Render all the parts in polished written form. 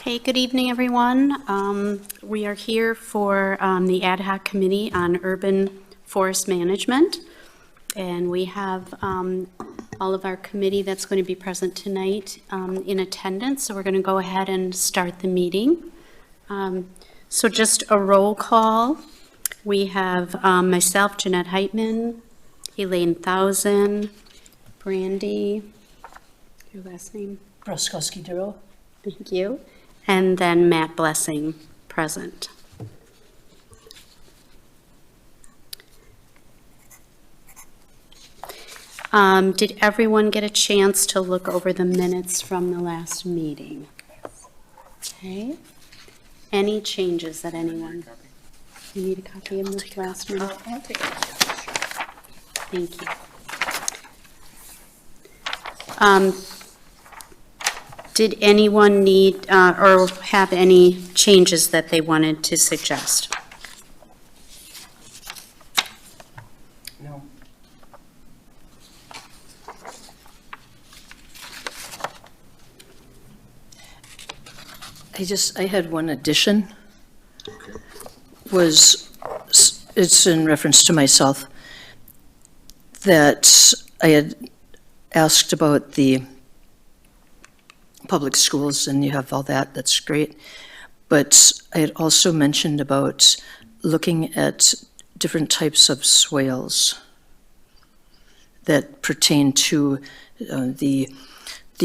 Okay, good evening, everyone. We are here for the Ad Hoc Committee on Urban Forest Management. And we have all of our committee that's going to be present tonight in attendance. So we're going to go ahead and start the meeting. So just a roll call. We have myself, Jeanette Heitman, Elaine Thousand, Brandy, your last name? Broskowski-Duro. Thank you. And then Matt Blessing, present. Did everyone get a chance to look over the minutes from the last meeting? Okay. Any changes that anyone? You need a copy of the last meeting? I'll take it. Thank you. Did anyone need or have any changes that they wanted to suggest? No. I had one addition. It's in reference to myself, that I had asked about the public schools, and you have all that, that's great. But I had also mentioned about looking at different types of swales that pertain to the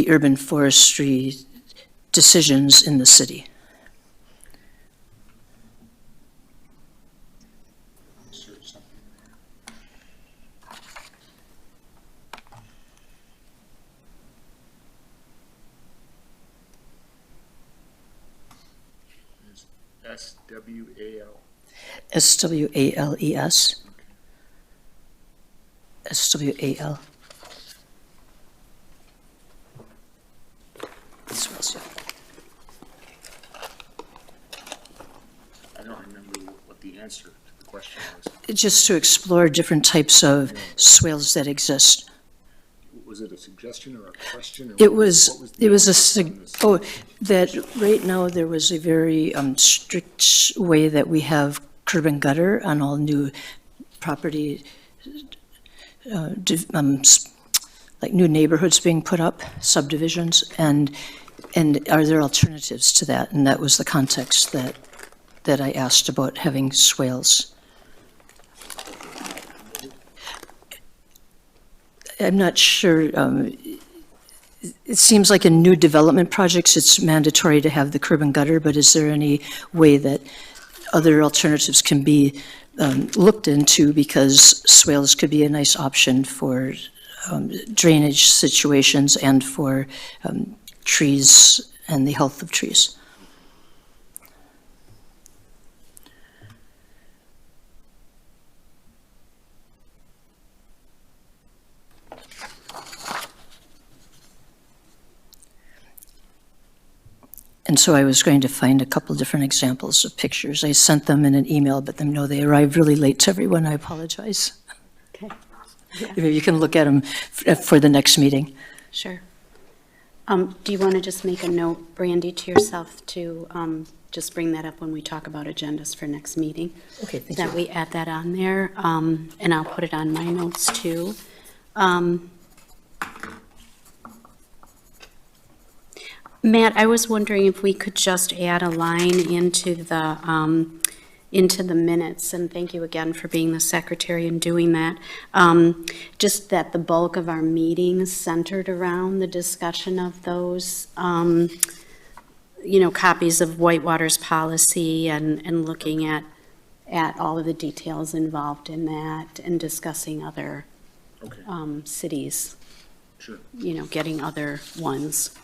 urban forestry decisions in the city. S-W-A-L. S-W-A-L-E-S. S-W-A-L. I don't remember what the answer to the question was. Just to explore different types of swales that exist. Was it a suggestion or a question? Or It was the that right now there was a very strict way that we have curb and gutter on all new property, like new neighborhoods being put up, subdivisions, and are there alternatives to that? And that was the context that I asked about having swales. I'm not sure. It seems like in new development projects, it's mandatory to have the curb and gutter, but is there any way that other alternatives can be looked into, because swales could be a nice option for drainage situations and for trees and the health of trees? And so I was going to find a couple different examples of pictures. I sent them in an email, but they arrived really late to everyone. I apologize. Okay. Yeah. Maybe you can look at them for the next meeting. Sure. Do you want to just make a note, Brandy, to yourself to just bring that up when we talk about agendas for next meeting? Okay, thank that you. we add that on there, and I'll put it on my notes too. Matt, I was wondering if we could just add a line into the minutes, and thank you again for being the secretary and doing that. Just that the bulk of our meetings centered around the discussion of those, copies of Whitewater's policy and looking at all of the details involved in that and discussing other cities. Sure. Getting other ones.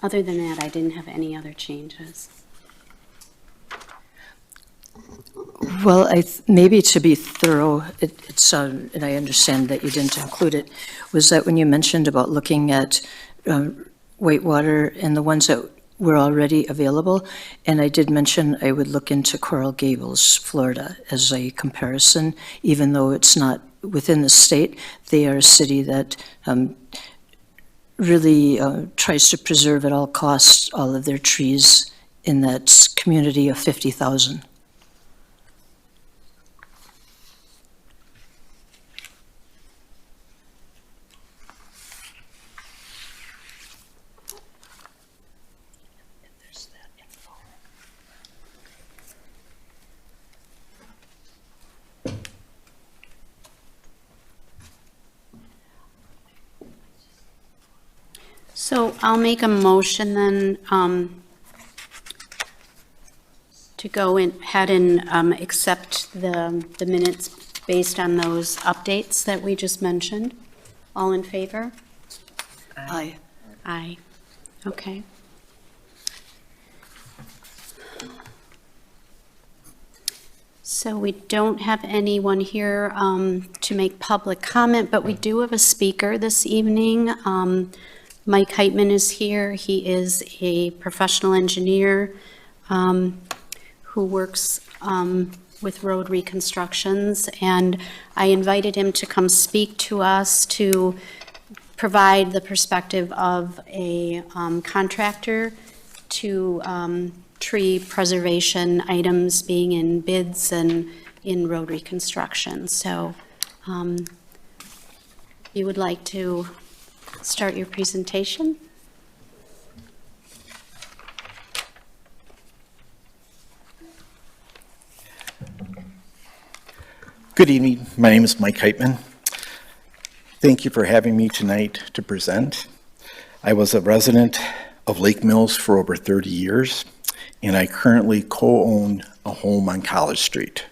Other than that, I didn't have any other changes. Well, maybe to be thorough, and I understand that you didn't include it, was that when you mentioned about looking at Whitewater and the ones that were already available. And I did mention I would look into Coral Gables, Florida, as a comparison, even though it's not within the state. They are a city that really tries to preserve at all costs all of their trees in that community of 50,000. So I'll make a motion then to go ahead and accept the minutes based on those updates that we just mentioned. All in favor? Aye. Aye. Okay. So we don't have anyone here to make public comment, but we do have a speaker this evening. Mike Heitman is here. He is a professional engineer who works with road reconstructions, and I invited him to come speak to us to provide the perspective of a contractor to tree preservation items being in bids and in road reconstruction. So you would like to start your presentation? Good evening. My name is Mike Heitman. Thank you for having me tonight to present. I was a resident of Lake Mills for over 30 years, and I currently co-own a home on College Street.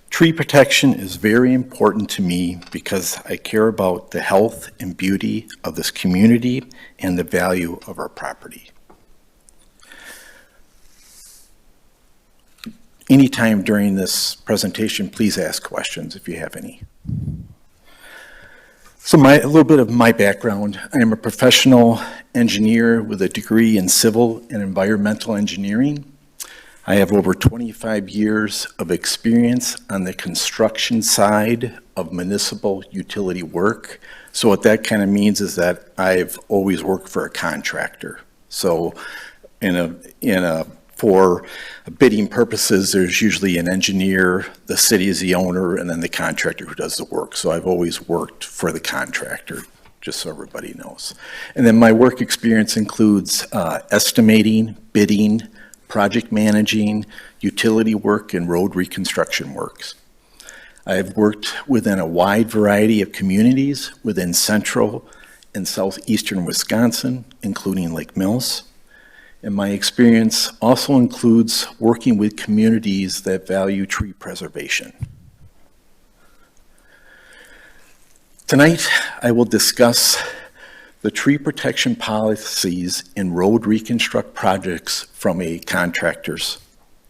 Tree protection is very important to me because I care about the health and beauty of this community and the value of our property. Anytime during this presentation, please ask questions if you have any. So a little bit of my background. I am a professional engineer with a degree in civil and environmental engineering. I have over 25 years of experience on the construction side of municipal utility work. So what that kind of means is that I've always worked for a contractor. So for bidding purposes, there's usually an engineer, the city is the owner, and then the contractor who does the work. So I've always worked for the contractor, just so everybody knows. And then my work experience includes estimating, bidding, project managing, utility work, and road reconstruction works. I have worked within a wide variety of communities within central and southeastern Wisconsin, including Lake Mills. And my experience also includes working with communities that value tree preservation. Tonight, I will discuss the tree protection policies in road reconstruct projects from a contractor's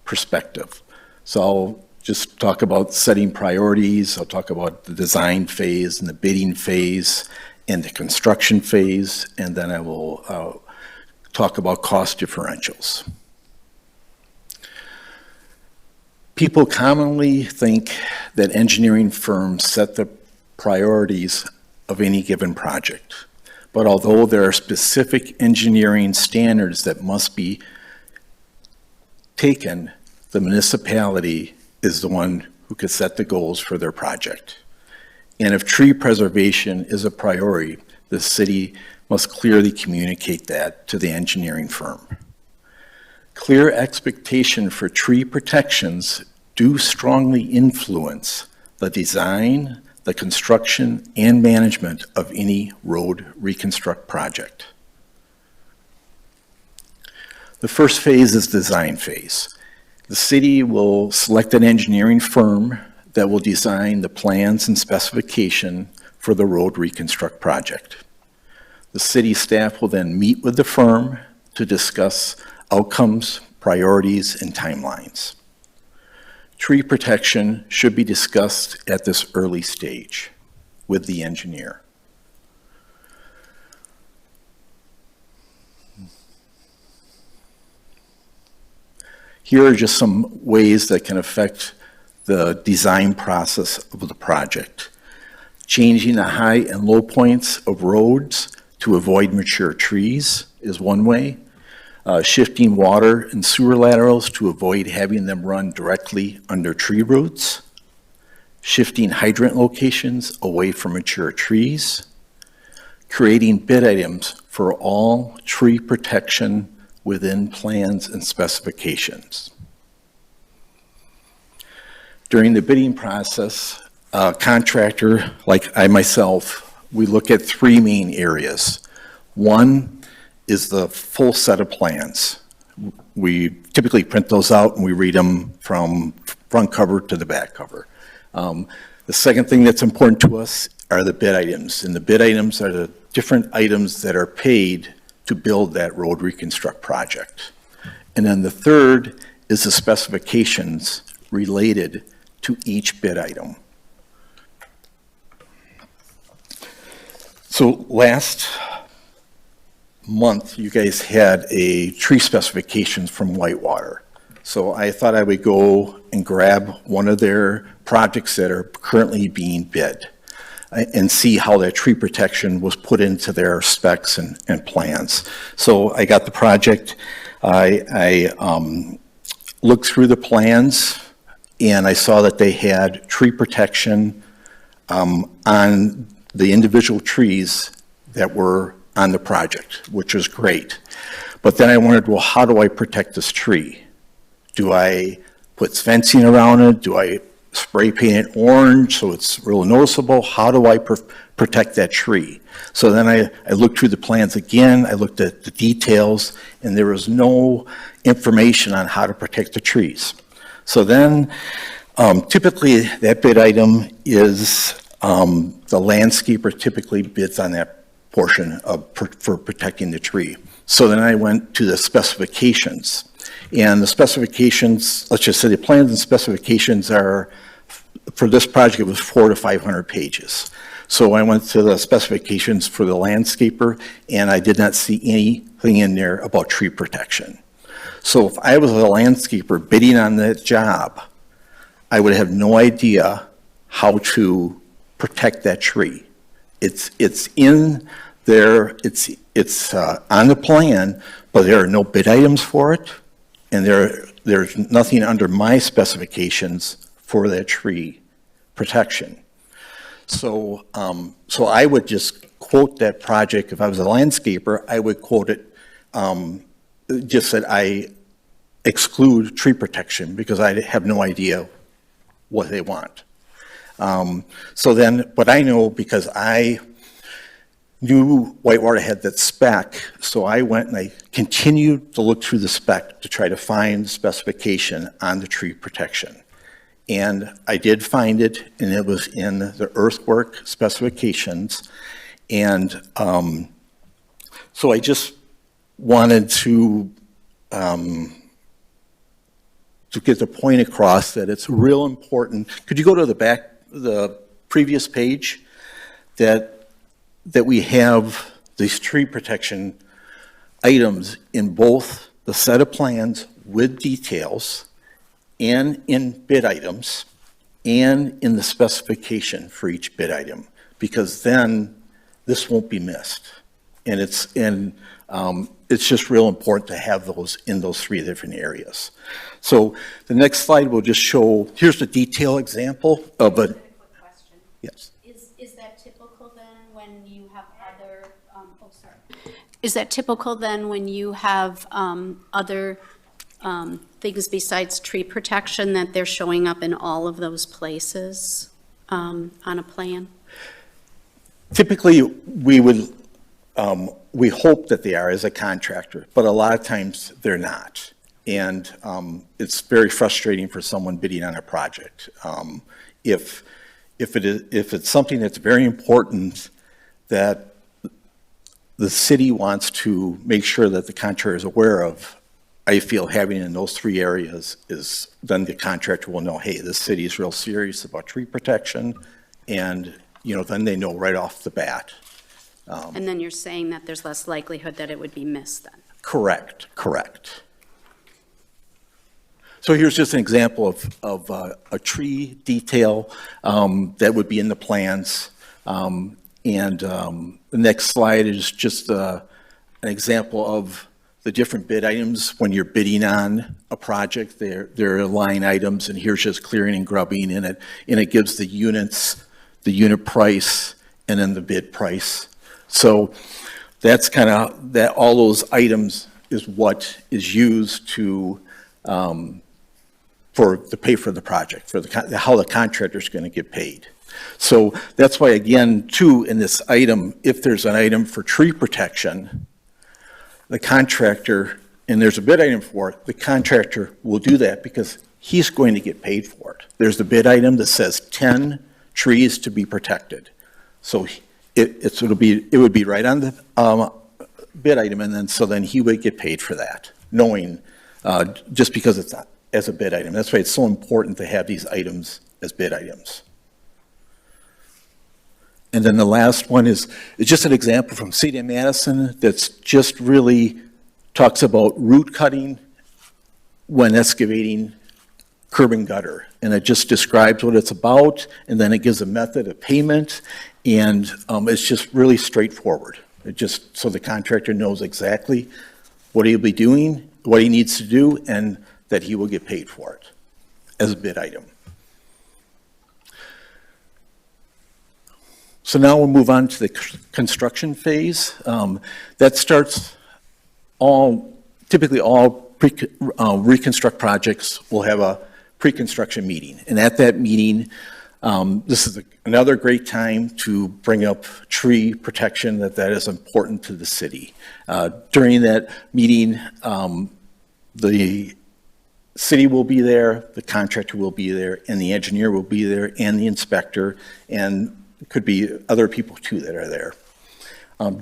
perspective. So I'll just talk about setting priorities, I'll talk about the design phase and the bidding phase and the construction phase, and then I will talk about cost differentials. People commonly think that engineering firms set the priorities of any given project. But although there are specific engineering standards that must be taken, the municipality is the one who could set the goals for their project. And if tree preservation is a priority, the city must clearly communicate that to the engineering firm. Clear expectation for tree protections do strongly influence the design, the construction, and management of any road reconstruct project. The first phase is design phase. The city will select an engineering firm that will design the plans and specification for the road reconstruct project. The city staff will then meet with the firm to discuss outcomes, priorities, and timelines. Tree protection should be discussed at this early stage with the engineer. Here are just some ways that can affect the design process of the project. Changing the high and low points of roads to avoid mature trees is one way. Shifting water and sewer laterals to avoid having them run directly under tree roots. Shifting hydrant locations away from mature trees. Creating bid items for all tree protection within plans and specifications. During the bidding process, a contractor, like I myself, we look at three main areas. One is the full set of plans. We typically print those out and we read them from front cover to the back cover. The second thing that's important to us are the bid items, and the bid items are the different items that are paid to build that road reconstruct project. And then the third is the specifications related to each bid item. So last month, you guys had a tree specifications from Whitewater. So I thought I would go and grab one of their projects that are currently being bid and see how that tree protection was put into their specs and plans. So I got the project, I looked through the plans, and I saw that they had tree protection on the individual trees that were on the project, which was great. But then I wondered, well, how do I protect this tree? Do I put fencing around it? Do I spray paint it orange so it's real noticeable? How do I protect that tree? So then I looked through the plans again, I looked at the details, and there was no information on how to protect the trees. So then, typically that bid item is, the landscaper typically bids on that portion for protecting the tree. So then I went to the specifications. And the specifications, let's just say the plans and specifications are, for this project, it was 400 to 500 pages. So I went to the specifications for the landscaper, and I did not see anything in there about tree protection. So if I was a landscaper bidding on that job, I would have no idea how to protect that tree. It's in there, it's on the plan, but there are no bid items for it, and there's nothing under my specifications for that tree protection. So I would just quote that project. If I was a landscaper, I would quote it, just that I exclude tree protection because I have no idea what they want. So then, but I know because I knew Whitewater had that spec, so I went and I continued to look through the spec to try to find the specification on the tree protection. And I did find it, and it was in the earthwork specifications. And so I just wanted to get the point across that it's real important. Could you go to the previous page, that we have these tree protection items in both the set of plans with details and in bid items and in the specification for each bid item, because then this won't be missed. And it's just real important to have those in those three different areas. So the next slide will just show, here's the detail example of a. Quick question. Yes. Is that typical then when you have other, Is that typical then when you have other things besides tree protection, that they're showing up in all of those places on a plan? Typically, we hope that they are as a contractor, but a lot of times they're not. And it's very frustrating for someone bidding on a project. If it's something that's very important that the city wants to make sure that the contractor is aware of, I feel having in those three areas is, then the contractor will know, hey, the city is real serious about tree protection, and then they know right off the bat. And then you're saying that there's less likelihood that it would be missed then? Correct. So here's just an example of a tree detail that would be in the plans. The next slide is just an example of the different bid items when you're bidding on a project. They're line items, and here's just clearing and grubbing in it. And it gives the units, the unit price, and then the bid price. So that's kind of, that all those items is what is used to pay for the project, for how the contractor's going to get paid. So that's why, again, too, in this item, if there's an item for tree protection, the contractor, and there's a bid item for it, the contractor will do that because he's going to get paid for it. There's the bid item that says 10 trees to be protected. So it would be right on the bid item, and then he would get paid for that, knowing just because it's not as a bid item. That's why it's so important to have these items as bid items. And then the last one is just an example from City of Madison that's just really talks about root cutting when excavating curb and gutter. And it just describes what it's about, and then it gives a method of payment, and it's just really straightforward. It just, so the contractor knows exactly what he'll be doing, what he needs to do, and that he will get paid for it as a bid item. So now we'll move on to the construction phase. That starts typically all reconstruct projects will have a pre-construction meeting. And at that meeting, this is another great time to bring up tree protection that is important to the city. During that meeting, the city will be there, the contractor will be there, and the engineer will be there, and the inspector, and it could be other people too that are there.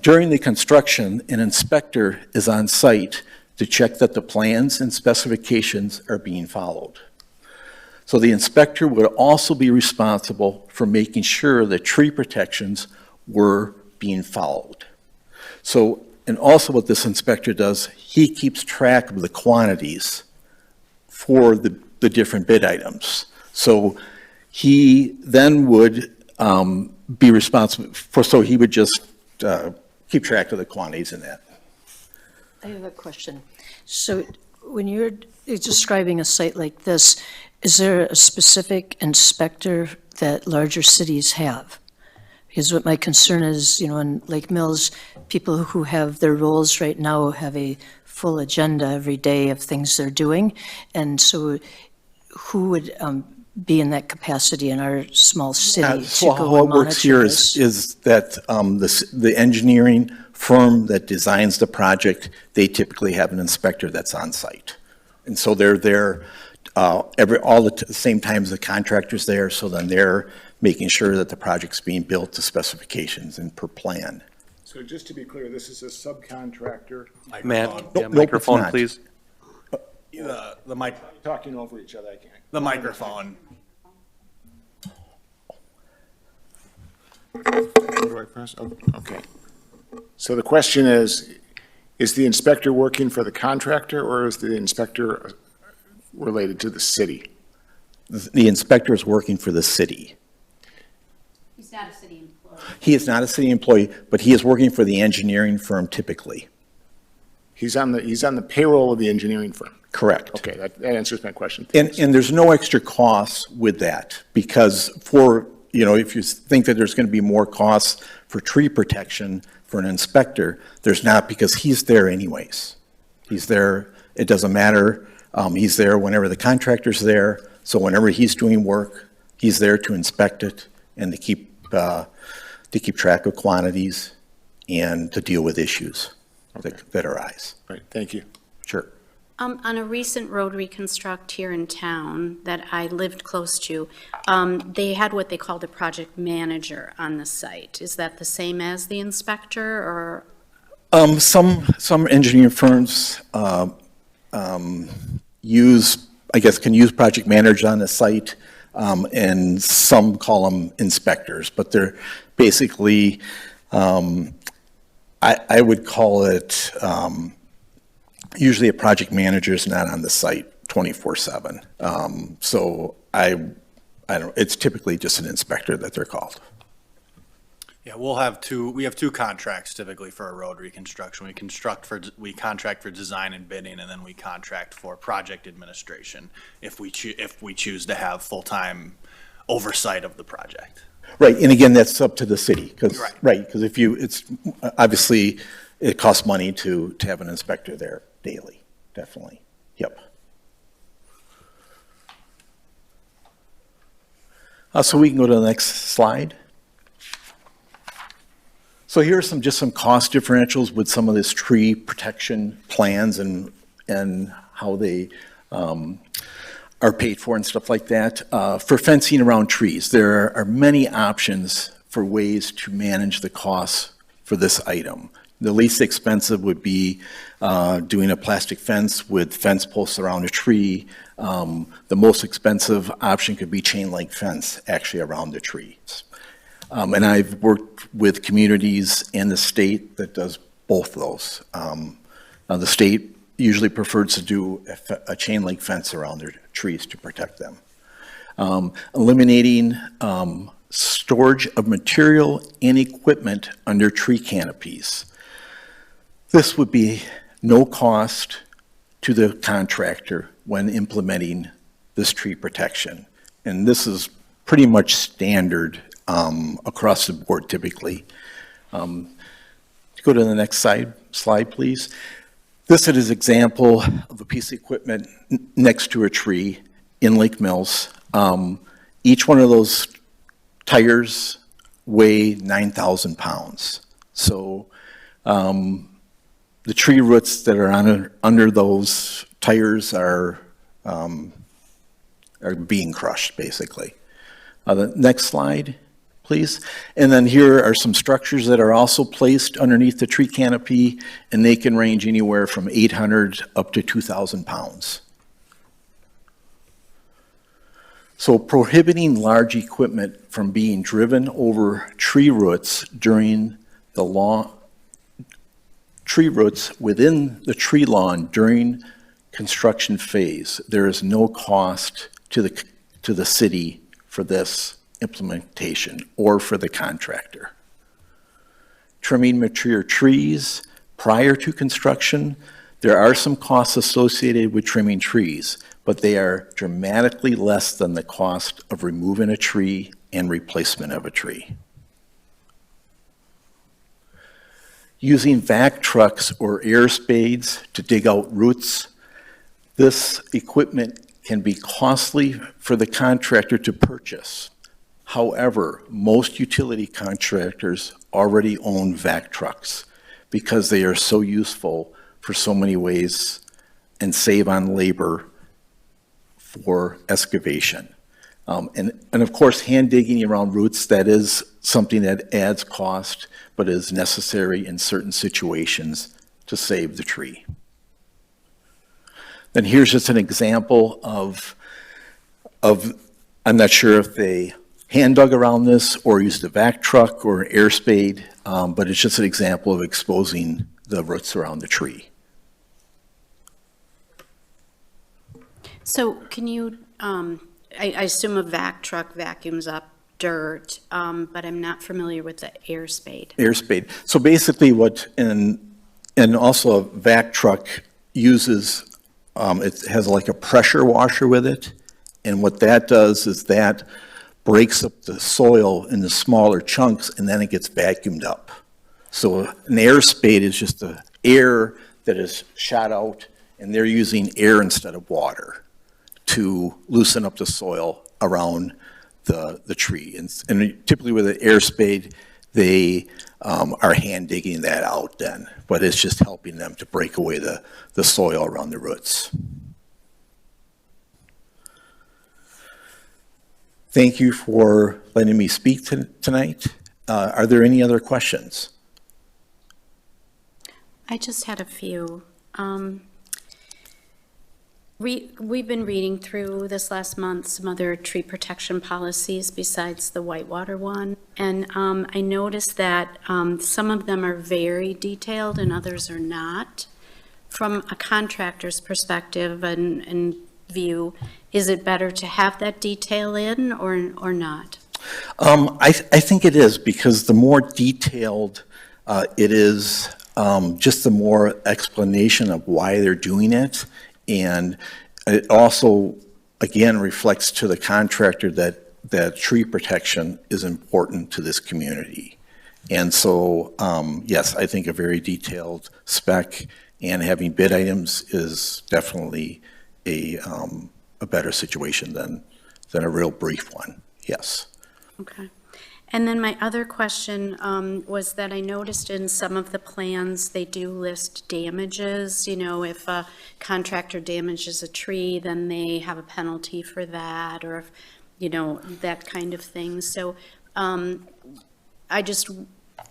During the construction, an inspector is on site to check that the plans and specifications are being followed. So the inspector would also be responsible for making sure that tree protections were being followed. So, and also what this inspector does, he keeps track of the quantities for the different bid items. So he then would be responsible for, so he would just keep track of the quantities in that. I have a question. So when you're describing a site like this, is there a specific inspector that larger cities have? Because what my concern is, in Lake Mills, people who have their roles right now have a full agenda every day of things they're doing. And so who would be in that capacity in our small city So to go how and it works monitor here this? is that the engineering firm that designs the project, they typically have an inspector that's on site. And so they're there the same time as the contractor's there, so then they're making sure that the project's being built to specifications and per plan. So just to be clear, this is a subcontractor. Matt, Nope, yeah, nope, microphone, it's not. please. The mic, Talking over each other, I can't. the microphone. What do I press? Oh, okay. So the question is the inspector working for the contractor, or is the inspector related to the city? The inspector is working for the city. He's not a city employee. He is not a city employee, but he is working for the engineering firm typically. He's on the payroll of the engineering firm. Correct. Okay, that answers my question. And there's no extra costs with that, because if you think that there's going to be more costs for tree protection for an inspector, there's not, because he's there anyways. He's there, it doesn't matter. He's there whenever the contractor's there, so whenever he's doing work, he's there to inspect it and to keep track of quantities and to deal with issues that arise. Right, thank you. Sure. On a recent road reconstruct here in town that I lived close to, they had what they called a project manager on the site. Is that the same as the inspector, or? Some engineering firms can use project managers on the site, and some call them inspectors, but they're basically, I would call it, usually a project manager is not on the site 24/7. So I don't, it's typically just an inspector that they're called. Yeah, we have two contracts typically for a road reconstruction. We contract for design and bidding, and then we contract for project administration if we choose to have full-time oversight of the project. Right, and again, that's up to the city, because, Right. right, because if you, it's, obviously, it costs money to have an inspector there daily, definitely, yep. So we can go to the next slide. So here are just some cost differentials with some of this tree protection plans and how they are paid for and stuff like that. For fencing around trees, there are many options for ways to manage the costs for this item. The least expensive would be doing a plastic fence with fence posts around a tree. The most expensive option could be chain link fence actually around the trees. And I've worked with communities in the state that does both those. Now the state usually prefers to do a chain link fence around their trees to protect them. Eliminating storage of material and equipment under tree canopies. This would be no cost to the contractor when implementing this tree protection. And this is pretty much standard across the board typically. Go to the next slide, please. This is an example of a piece of equipment next to a tree in Lake Mills. Each one of those tires weigh 9,000 pounds. So the tree roots that are under those tires are being crushed, basically. The next slide, please. And then here are some structures that are also placed underneath the tree canopy, and they can range anywhere from 800 up to 2,000 pounds. So prohibiting large equipment from being driven over tree roots during the tree roots within the tree lawn during construction phase. There is no cost to the city for this implementation or for the contractor. Trimming mature trees prior to construction. There are some costs associated with trimming trees, but they are dramatically less than the cost of removing a tree and replacement of a tree. Using vac trucks or air spades to dig out roots. This equipment can be costly for the contractor to purchase. However, most utility contractors already own vac trucks because they are so useful for so many ways and save on labor for excavation. And of course, hand digging around roots, that is something that adds cost, but is necessary in certain situations to save the tree. Then here's just an example of I'm not sure if they hand dug around this or used a vac truck or an air spade, but it's just an example of exposing the roots around the tree. So can you, I assume a vac truck vacuums up dirt, but I'm not familiar with the air spade. Air spade. So basically and also a vac truck uses, it has like a pressure washer with it. And what that does is that breaks up the soil into smaller chunks and then it gets vacuumed up. So an air spade is just the air that is shot out, and they're using air instead of water to loosen up the soil around the tree. And typically with an air spade, they are hand digging that out then, but it's just helping them to break away the soil around the roots. Thank you for letting me speak tonight. Are there any other questions? I just had a few. We've been reading through this last month some other tree protection policies besides the Whitewater one. And I noticed that some of them are very detailed and others are not. From a contractor's perspective, and view, is it better to have that detail in or not? I think it is, because the more detailed it is, just the more explanation of why they're doing it. And it also, again, reflects to the contractor that tree protection is important to this community. And so, yes, I think a very detailed spec and having bid items is definitely a better situation than a real brief one, yes. Okay. And then my other question was that I noticed in some of the plans, they do list damages. You know, if a contractor damages a tree, then they have a penalty for that, or, if, you know, that kind of thing. So I just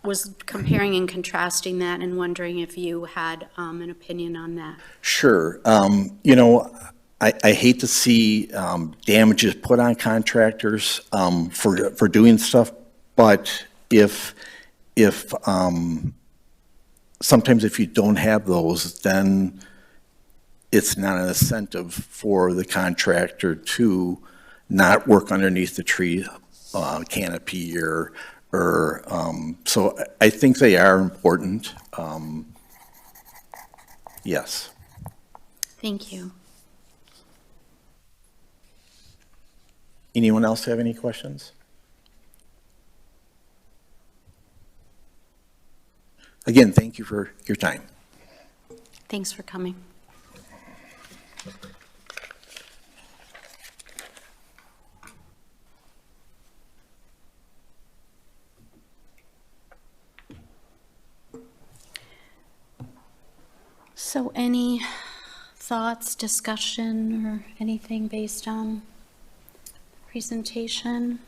was comparing and contrasting that and wondering if you had an opinion on that. Sure. You know, I hate to see damages put on contractors for doing stuff, but if sometimes if you don't have those, then it's not an incentive for the contractor to not work underneath the tree canopy or so I think they are important. Yes. Thank you. Anyone else have any questions? Again, thank you for your time. Thanks for coming. So any thoughts, discussion, or anything based on presentation?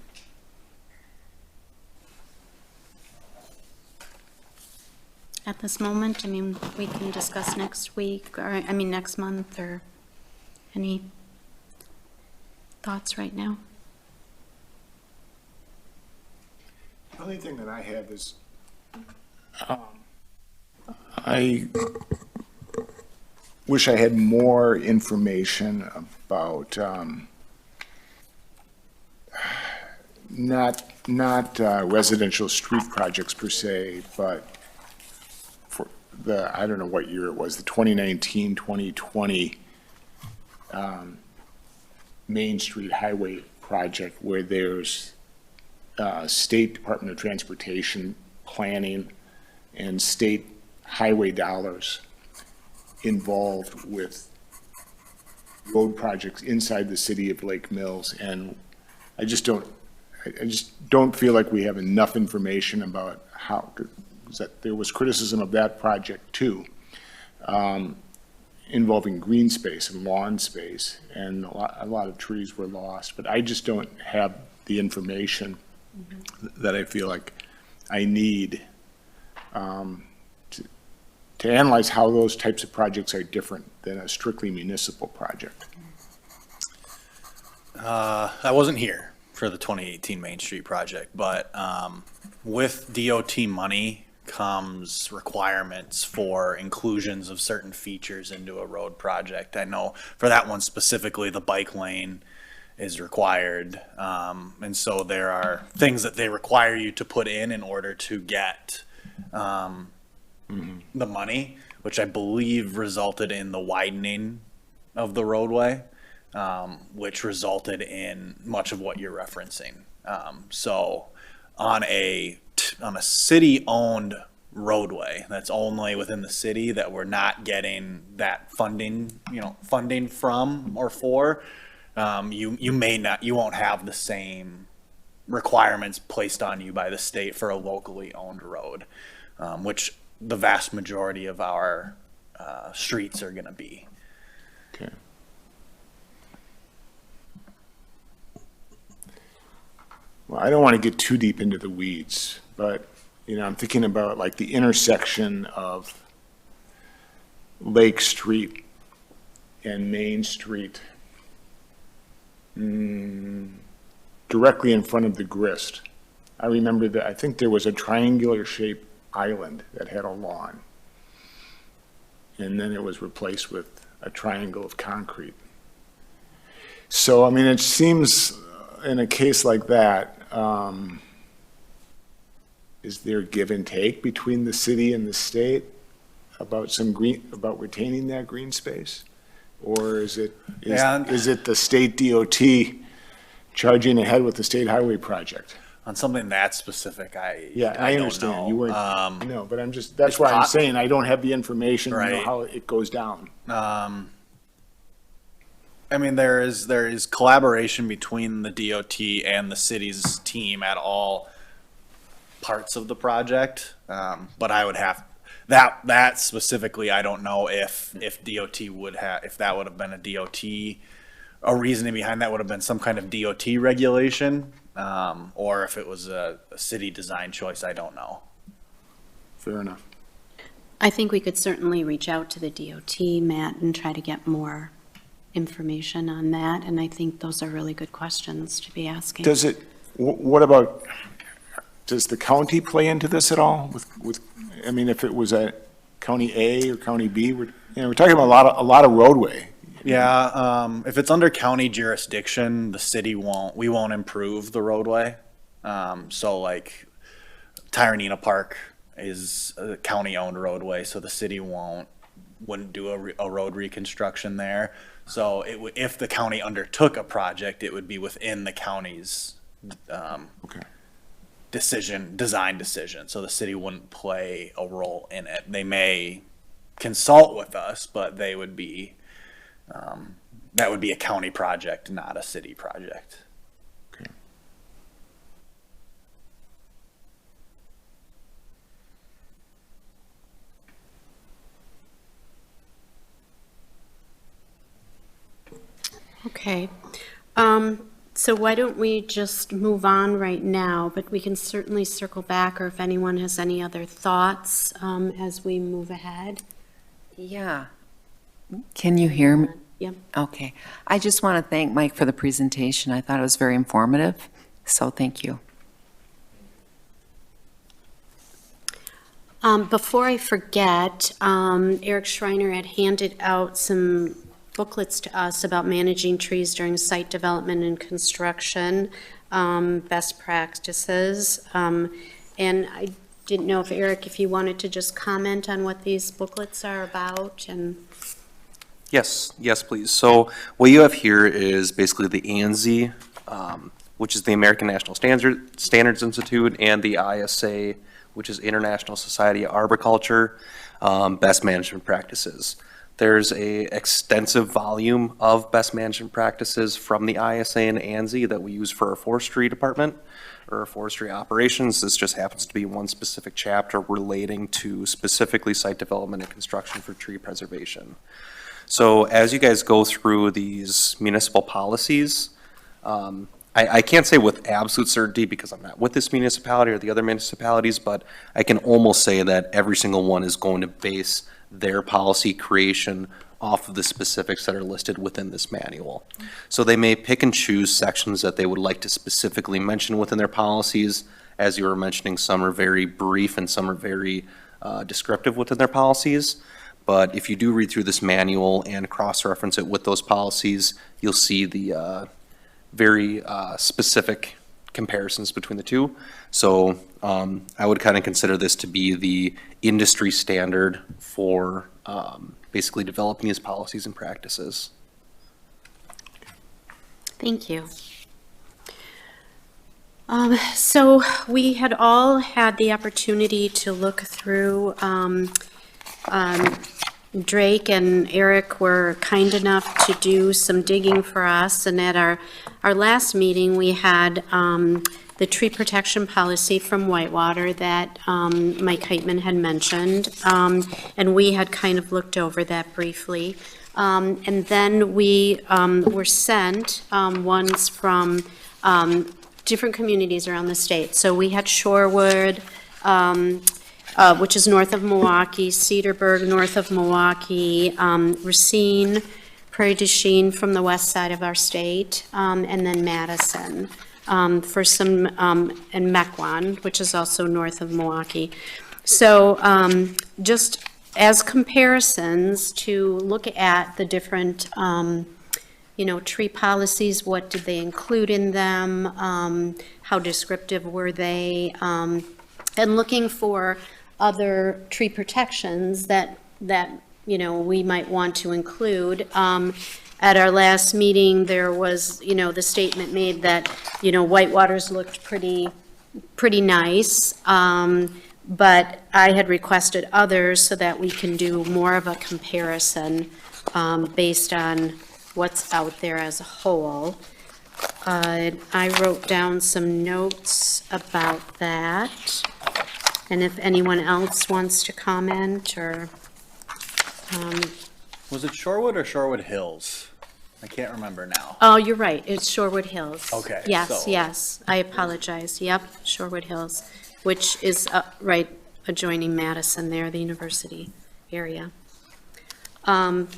At this moment, I mean, we can discuss next week, or, I mean, next month, or any thoughts right now? The only thing that I have is, I wish I had more information about, not residential street projects per se, but for the, I don't know what year it was, the 2019, 2020 Main Street Highway project, where there's State Department of Transportation planning and state highway dollars involved with road projects inside the city of Lake Mills. And I just don't feel like we have enough information about how, that there was criticism of that project too, involving green space and lawn space, and a lot of trees were lost, but I just don't have the information that I feel like I need to analyze how those types of projects are different than a strictly municipal project. I wasn't here for the 2018 Main Street project, but with DOT money comes requirements for inclusions of certain features into a road project. I know for that one specifically, the bike lane is required. And so there are things that they require you to put in order to get the money, which I believe resulted in the widening of the roadway, which resulted in much of what you're referencing. So on a city-owned roadway that's only within the city that we're not getting that funding from or for, you won't have the same requirements placed on you by the state for a locally owned road, which the vast majority of our streets are going to be. Okay. Well, I don't want to get too deep into the weeds, but, I'm thinking about like the intersection of Lake Street and Main Street, directly in front of the grist. I remember that, I think there was a triangular shaped island that had a lawn, and then it was replaced with a triangle of concrete. So, I mean, it seems in a case like that, is there give and take between the city and the state about about retaining that green space? Or is it the state DOT charging ahead with the state highway project? On something that specific, I I don't understand. know. You weren't, no, but I'm just, that's it's why I'm pot- saying I don't have the information to know Right. how it goes down. I mean, there is collaboration between the DOT and the city's team at all parts of the project. But I would have, that specifically, I don't know if DOT would have, if that would have been a reasoning behind that would have been some kind of DOT regulation, or if it was a city design choice, I don't know. Fair enough. I think we could certainly reach out to the DOT, Matt, and try to get more information on that, and I think those are really good questions to be asking. Does it, what about, does the county play into this at all? I mean, if it was a county A or county B, we're talking about a lot of roadway. Yeah, if it's under county jurisdiction, the city we won't improve the roadway. So like Tyranina Park is a county-owned roadway, so the city wouldn't do a road reconstruction there. So if the county undertook a project, it would be within the county's Okay. design decision. So the city wouldn't play a role in it. They may consult with us, but they would be, that would be a county project, not a city project. Okay. Okay. So why don't we just move on right now, but we can certainly circle back, or if anyone has any other thoughts as we move ahead. Yeah. Can you hear me? Yeah. Okay. I just want to thank Mike for the presentation. I thought it was very informative, so thank you. Before I forget, Eric Schreiner had handed out some booklets to us about managing trees during site development and construction, best practices. And I didn't know if, Eric, if you wanted to just comment on what these booklets are about and. Yes, please. So what you have here is basically the ANSI, which is the American National Standards Institute, and the ISA, which is International Society of Arboriculture, best management practices. There's a extensive volume of best management practices from the ISA and ANSI that we use for our forestry department or our forestry operations. This just happens to be one specific chapter relating to specifically site development and construction for tree preservation. So as you guys go through these municipal policies, I can't say with absolute certainty because I'm not with this municipality or the other municipalities, but I can almost say that every single one is going to base their policy creation off of the specifics that are listed within this manual. So they may pick and choose sections that they would like to specifically mention within their policies. As you were mentioning, some are very brief and some are very descriptive within their policies. But if you do read through this manual and cross-reference it with those policies, you'll see the very specific comparisons between the two. So I would kind of consider this to be the industry standard for basically developing these policies and practices. Thank you. So we had all had the opportunity to look through, Drake and Eric were kind enough to do some digging for us, and at our last meeting, we had the tree protection policy from Whitewater that Mike Heitman had mentioned, and we had kind of looked over that briefly. And then we were sent ones from different communities around the state. So we had Shorewood, which is north of Milwaukee, Cedarburg, north of Milwaukee, Racine, Prairie du Chien from the west side of our state, and then Madison for some, and Mequon, which is also north of Milwaukee. So just as comparisons to look at the different tree policies, what did they include in them? How descriptive were they? And looking for other tree protections that we might want to include. At our last meeting, there was, the statement made that, whitewaters looked pretty nice. But I had requested others so that we can do more of a comparison based on what's out there as a whole. I wrote down some notes about that. And if anyone else wants to comment or, Was it Shorewood or Shorewood Hills? I can't remember now. oh, you're right, it's Shorewood Hills. Okay, Yes, so- yes, I apologize. Yep, Shorewood Hills, which is right adjoining Madison there, the university area. I'm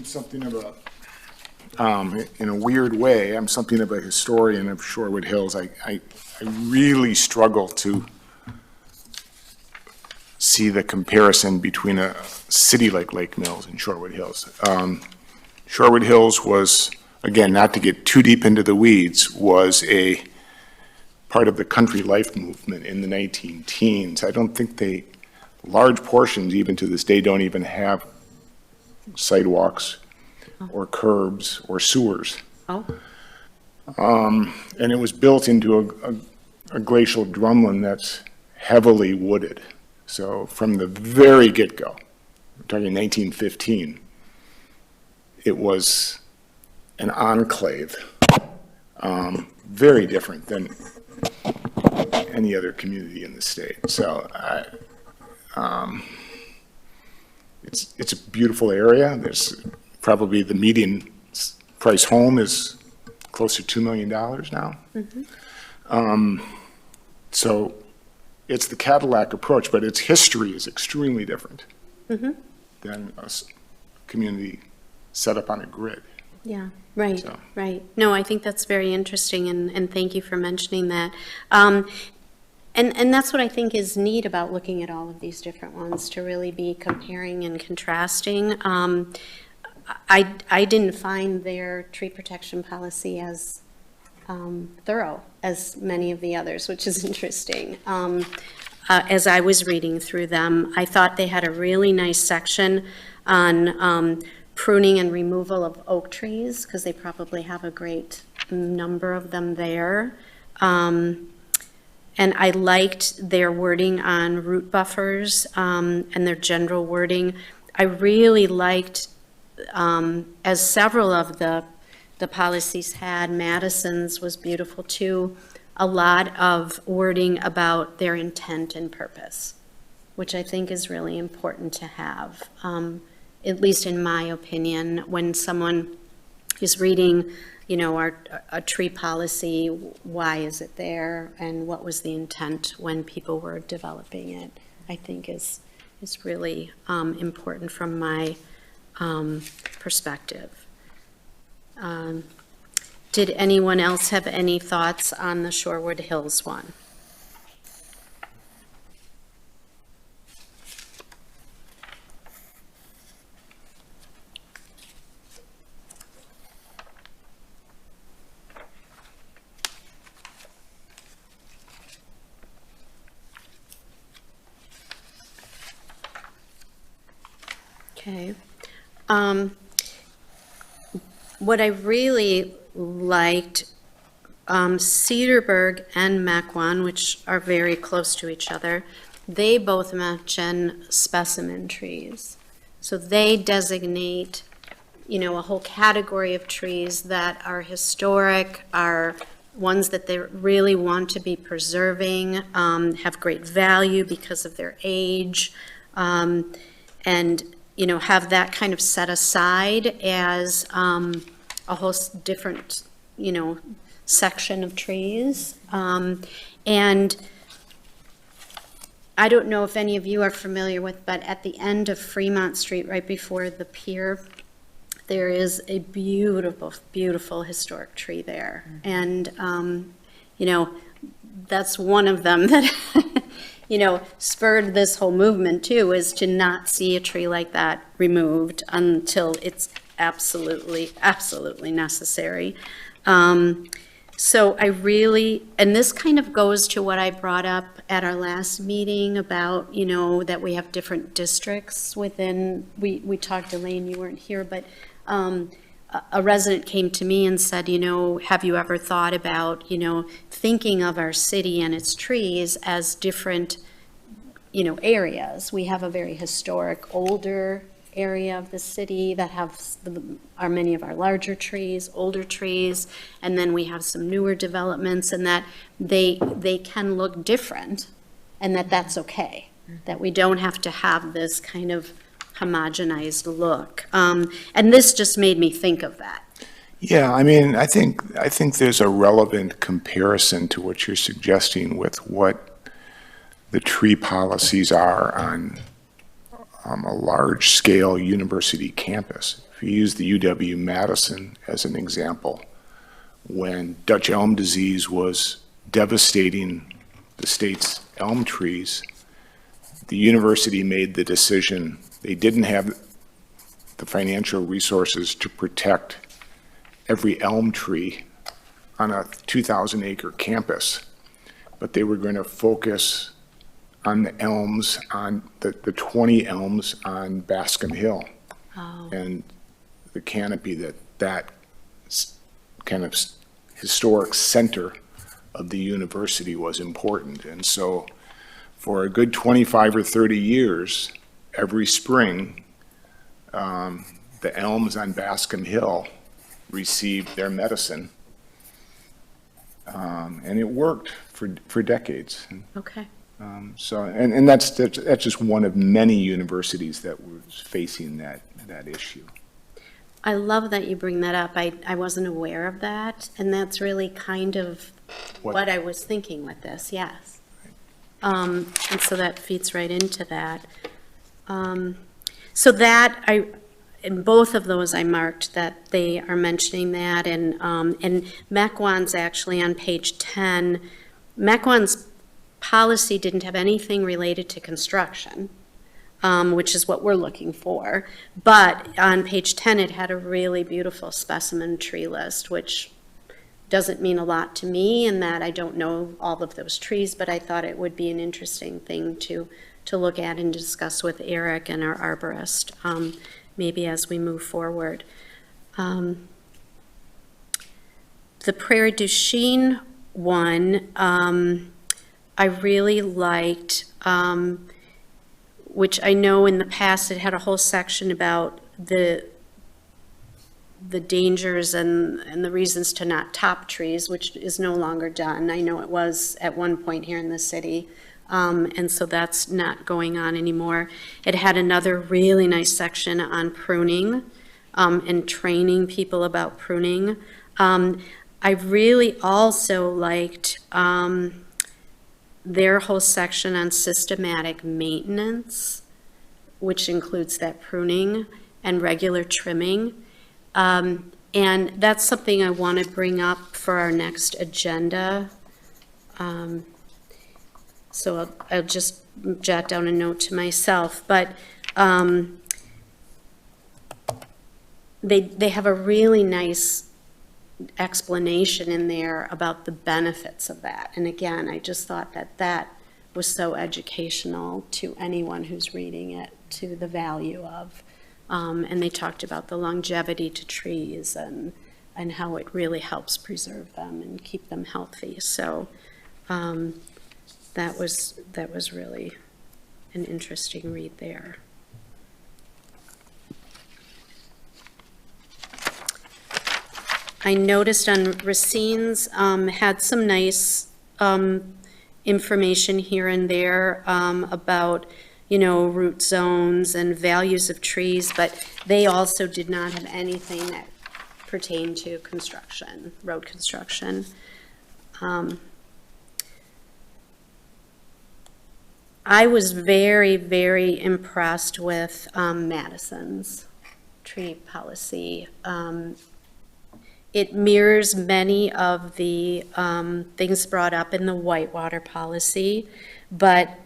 something of a, in a weird way, I'm something of a historian of Shorewood Hills. I really struggle to see the comparison between a city like Lake Mills and Shorewood Hills. Shorewood Hills was, again, not to get too deep into the weeds, was a part of the country life movement in the 19-teens. I don't think large portions, even to this day, don't even have sidewalks or curbs or sewers. Oh, And it was built into a glacial drumlin that's heavily wooded. So from the very get-go, we're talking 1915, it was an enclave, very different than any other community in the state. So it's a beautiful area. There's probably the median price home is close to $2 million now. So it's the Cadillac approach, but its history is extremely different than a community set up on a grid. yeah, right, So- right. No, I think that's very interesting, and thank you for mentioning that. And that's what I think is neat about looking at all of these different ones, to really be comparing and contrasting. I didn't find their tree protection policy as thorough as many of the others, which is interesting. As I was reading through them, I thought they had a really nice section on pruning and removal of oak trees, because they probably have a great number of them there. And I liked their wording on root buffers and their general wording. I really liked, as several of the policies had, Madison's was beautiful too, a lot of wording about their intent and purpose, which I think is really important to have, at least in my opinion. When someone is reading, a tree policy, why is it there, and what was the intent when people were developing it, I think is really important from my perspective. Did anyone else have any thoughts on the Shorewood Hills one? Okay. What I really liked, Cedarburg and Mequon, which are very close to each other, they both mention specimen trees. So they designate, a whole category of trees that are historic, are ones that they really want to be preserving, have great value because of their age, and have that kind of set aside as a whole different, section of trees. And I don't know if any of you are familiar with, but at the end of Fremont Street, right before the pier, there is a beautiful, beautiful historic tree there. And, that's one of them that, spurred this whole movement too, is to not see a tree like that removed until it's absolutely, absolutely necessary. So I really, and this kind of goes to what I brought up at our last meeting about, that we have different districts within, we talked, Elaine, you weren't here, but a resident came to me and said, have you ever thought about, thinking of our city and its trees as different, areas? We have a very historic, older area of the city that are many of our larger trees, older trees, and then we have some newer developments, and that they can look different, and that's okay, that we don't have to have this kind of homogenized look. And this just made me think of that. Yeah, I mean, I think there's a relevant comparison to what you're suggesting with what the tree policies are on a large-scale university campus. If you use the UW-Madison as an example, when Dutch elm disease was devastating the state's elm trees, the university made the decision. They didn't have the financial resources to protect every elm tree on a 2,000-acre campus, but they were going to focus on the elms, on the 20 elms on Bascom Hill. Oh. And the canopy that kind of historic center of the university was important. And so for a good 25 or 30 years, every spring, the elms on Bascom Hill received their medicine. And it worked for decades. Okay. So, and that's just one of many universities that was facing that issue. I love that you bring that up. I wasn't aware of that, and that's really kind of what I was thinking with this, yes. And so that feeds right into that. So that, in both of those I marked that they are mentioning that, and Mequon's actually on page 10. Mequon's policy didn't have anything related to construction, which is what we're looking for. But on page 10, it had a really beautiful specimen tree list, which doesn't mean a lot to me in that I don't know all of those trees, but I thought it would be an interesting thing to look at and discuss with Eric and our arborist, maybe as we move forward. The Prairie du Chien one, I really liked, which I know in the past it had a whole section about the dangers and the reasons to not top trees, which is no longer done. I know it was at one point here in the city, and so that's not going on anymore. It had another really nice section on pruning and training people about pruning. I really also liked their whole section on systematic maintenance, which includes that pruning and regular trimming. And that's something I want to bring up for our next agenda. So I'll just jot down a note to myself, but they have a really nice explanation in there about the benefits of that. And again, I just thought that was so educational to anyone who's reading it, to the value of, and they talked about the longevity to trees and how it really helps preserve them and keep them healthy. So that was really an interesting read there. I noticed on Racine's had some nice information here and there about, root zones and values of trees, but they also did not have anything that pertained to construction, road construction. I was very, very impressed with Madison's tree policy. It mirrors many of the things brought up in the Whitewater policy, but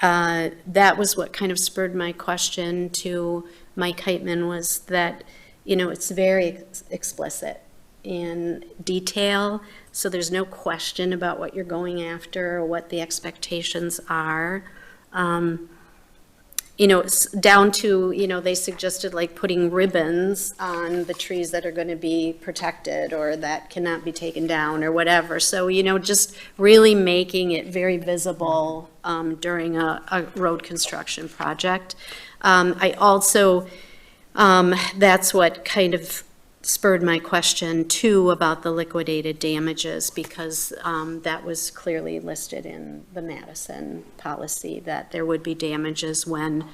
that was what kind of spurred my question to Mike Heitman, was that, it's very explicit in detail, so there's no question about what you're going after or what the expectations are. It's down to, they suggested like putting ribbons on the trees that are going to be protected or that cannot be taken down or whatever. So, just really making it very visible during a road construction project. I also, that's what kind of spurred my question too about the liquidated damages, because that was clearly listed in the Madison policy, that there would be damages when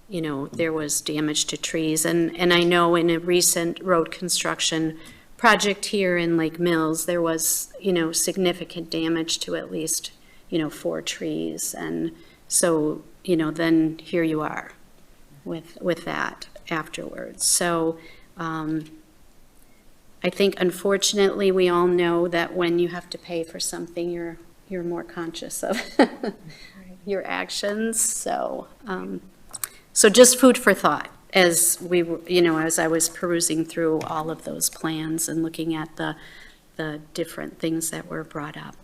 there was damage to trees. And I know in a recent road construction project here in Lake Mills, there was, significant damage to at least, 4 trees. And so, then here you are with that afterwards. So I think unfortunately we all know that when you have to pay for something, you're more conscious of your actions. So so just food for thought as we as I was perusing through all of those plans and looking at the different things that were brought up.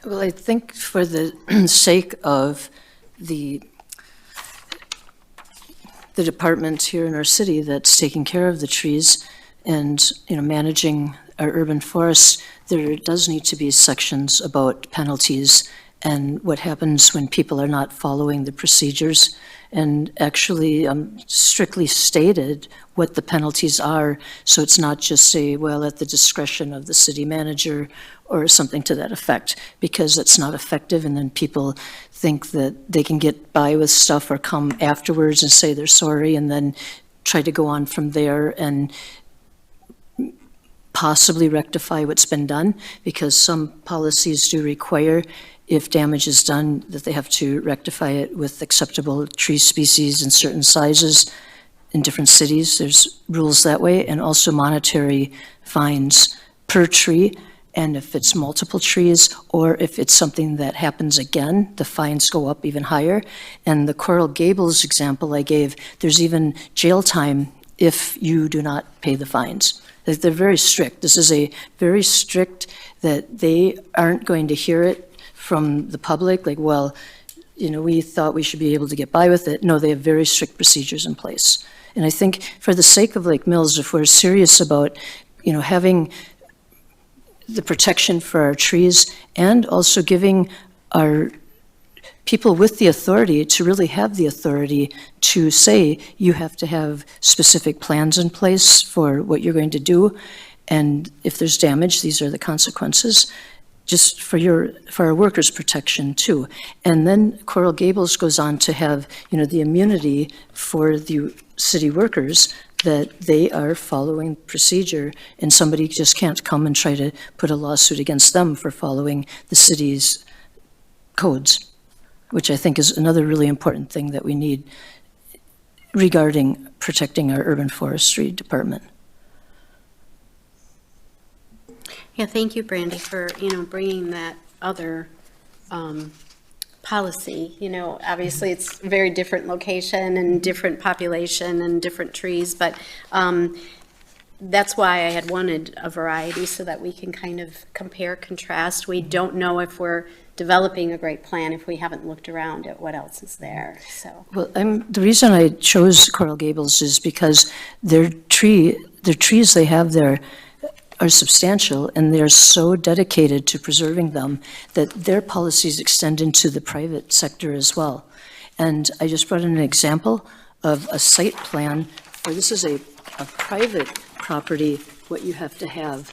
Well, I think for the sake of the department here in our city that's taking care of the trees and, managing our urban forests, there does need to be sections about penalties and what happens when people are not following the procedures, and actually strictly stated what the penalties are, so it's not just at the discretion of the city manager or something to that effect, because it's not effective, and then people think that they can get by with stuff or come afterwards and say they're sorry and then try to go on from there and possibly rectify what's been done, because some policies do require, if damage is done, that they have to rectify it with acceptable tree species in certain sizes. In different cities, there's rules that way, and also monetary fines per tree. And if it's multiple trees, or if it's something that happens again, the fines go up even higher. And the Coral Gables example I gave, there's even jail time if you do not pay the fines. They're very strict. This is a very strict, that they aren't going to hear it from the public, like, we thought we should be able to get by with it. No, they have very strict procedures in place. And I think for the sake of Lake Mills, if we're serious about, having the protection for our trees and also giving our people with the authority to really have the authority to say, you have to have specific plans in place for what you're going to do. And if there's damage, these are the consequences, just for our workers' protection too. And then Coral Gables goes on to have, the immunity for the city workers, that they are following procedure, and somebody just can't come and try to put a lawsuit against them for following the city's codes, which I think is another really important thing that we need regarding protecting our urban forestry department. Yeah, thank you, Brandy, for, bringing that other policy. Obviously it's very different location and different population and different trees, but that's why I had wanted a variety, so that we can kind of compare, contrast. We don't know if we're developing a great plan if we haven't looked around at what else is there, so. Well, the reason I chose Coral Gables is because their trees they have there are substantial, and they're so dedicated to preserving them that their policies extend into the private sector as well. And I just brought in an example of a site plan, where this is a private property, what you have to have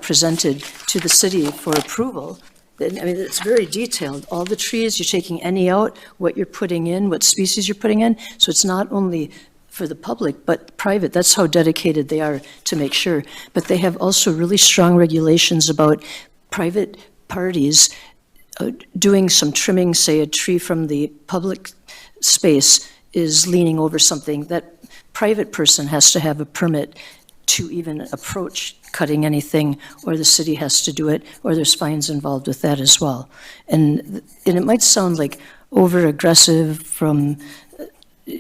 presented to the city for approval. I mean, it's very detailed. All the trees, you're taking any out, what you're putting in, what species you're putting in. So it's not only for the public, but private. That's how dedicated they are to make sure. But they have also really strong regulations about private parties doing some trimming, say a tree from the public space is leaning over something. That private person has to have a permit to even approach cutting anything, or the city has to do it, or there's fines involved with that as well. And it might sound like over-aggressive from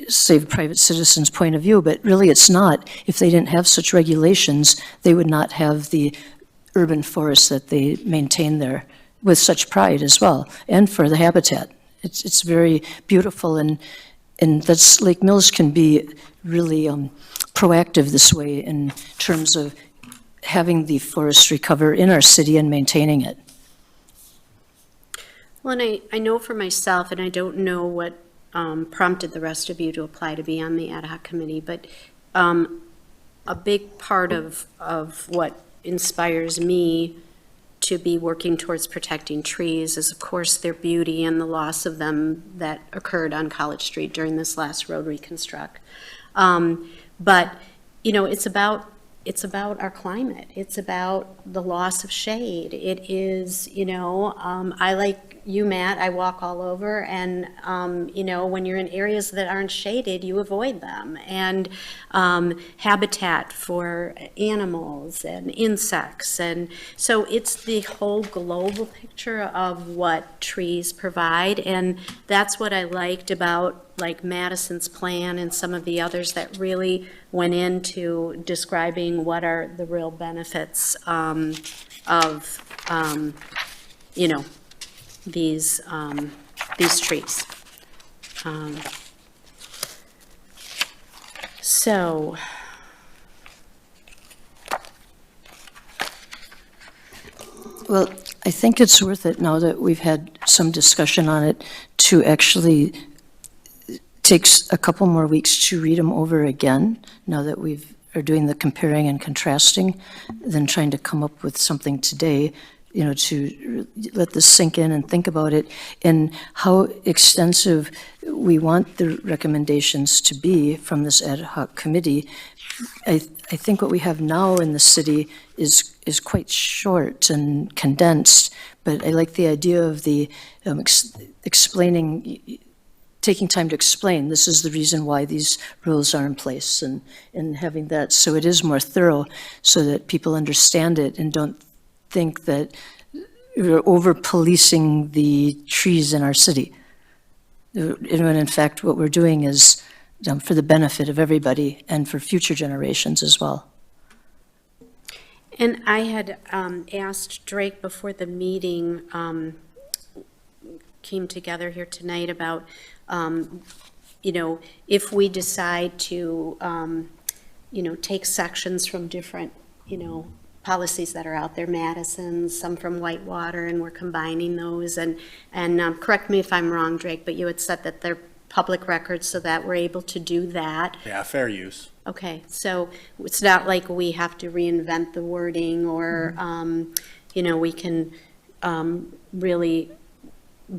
save private citizens' point of view, but really it's not. If they didn't have such regulations, they would not have the urban forests that they maintain there with such pride as well, and for the habitat. It's very beautiful, and that's, Lake Mills can be really proactive this way in terms of having the forest recover in our city and maintaining it. Well, and I know for myself, and I don't know what prompted the rest of you to apply to be on the ad hoc committee, but a big part of what inspires me to be working towards protecting trees is, of course, their beauty and the loss of them that occurred on College Street during this last road reconstruct. But, you know, it's about our climate. It's about the loss of shade. It is, you know, I like you, Matt, I walk all over, and, you know, when you're in areas that aren't shaded, you avoid them. And habitat for animals and insects. And so it's the whole global picture of what trees provide. And that's what I liked about like Madison's plan and some of the others that really went into describing what are the real benefits of, you know, these trees. So, Well, I think it's worth it now that we've had some discussion on it to actually take a couple more weeks to read them over again, now that are doing the comparing and contrasting, than trying to come up with something today, you know, to let this sink in and think about it, and how extensive we want the recommendations to be from this ad hoc committee. I think what we have now in the city is quite short and condensed, but I like the idea of the explaining, taking time to explain, this is the reason why these rules are in place, and having that so it is more thorough, so that people understand it and don't think that we're over-policing the trees in our city. When in fact, what we're doing is for the benefit of everybody and for future generations as well. and I had asked Drake before the meeting came together here tonight about, you know, if we decide to, you know, take sections from different, you know, policies that are out there, Madison's, some from Whitewater, and we're combining those. And correct me if I'm wrong, Drake, but you had said that they're public records so that we're able to do that. Yeah, fair use. Okay, so it's not like we have to reinvent the wording or, you know, we can really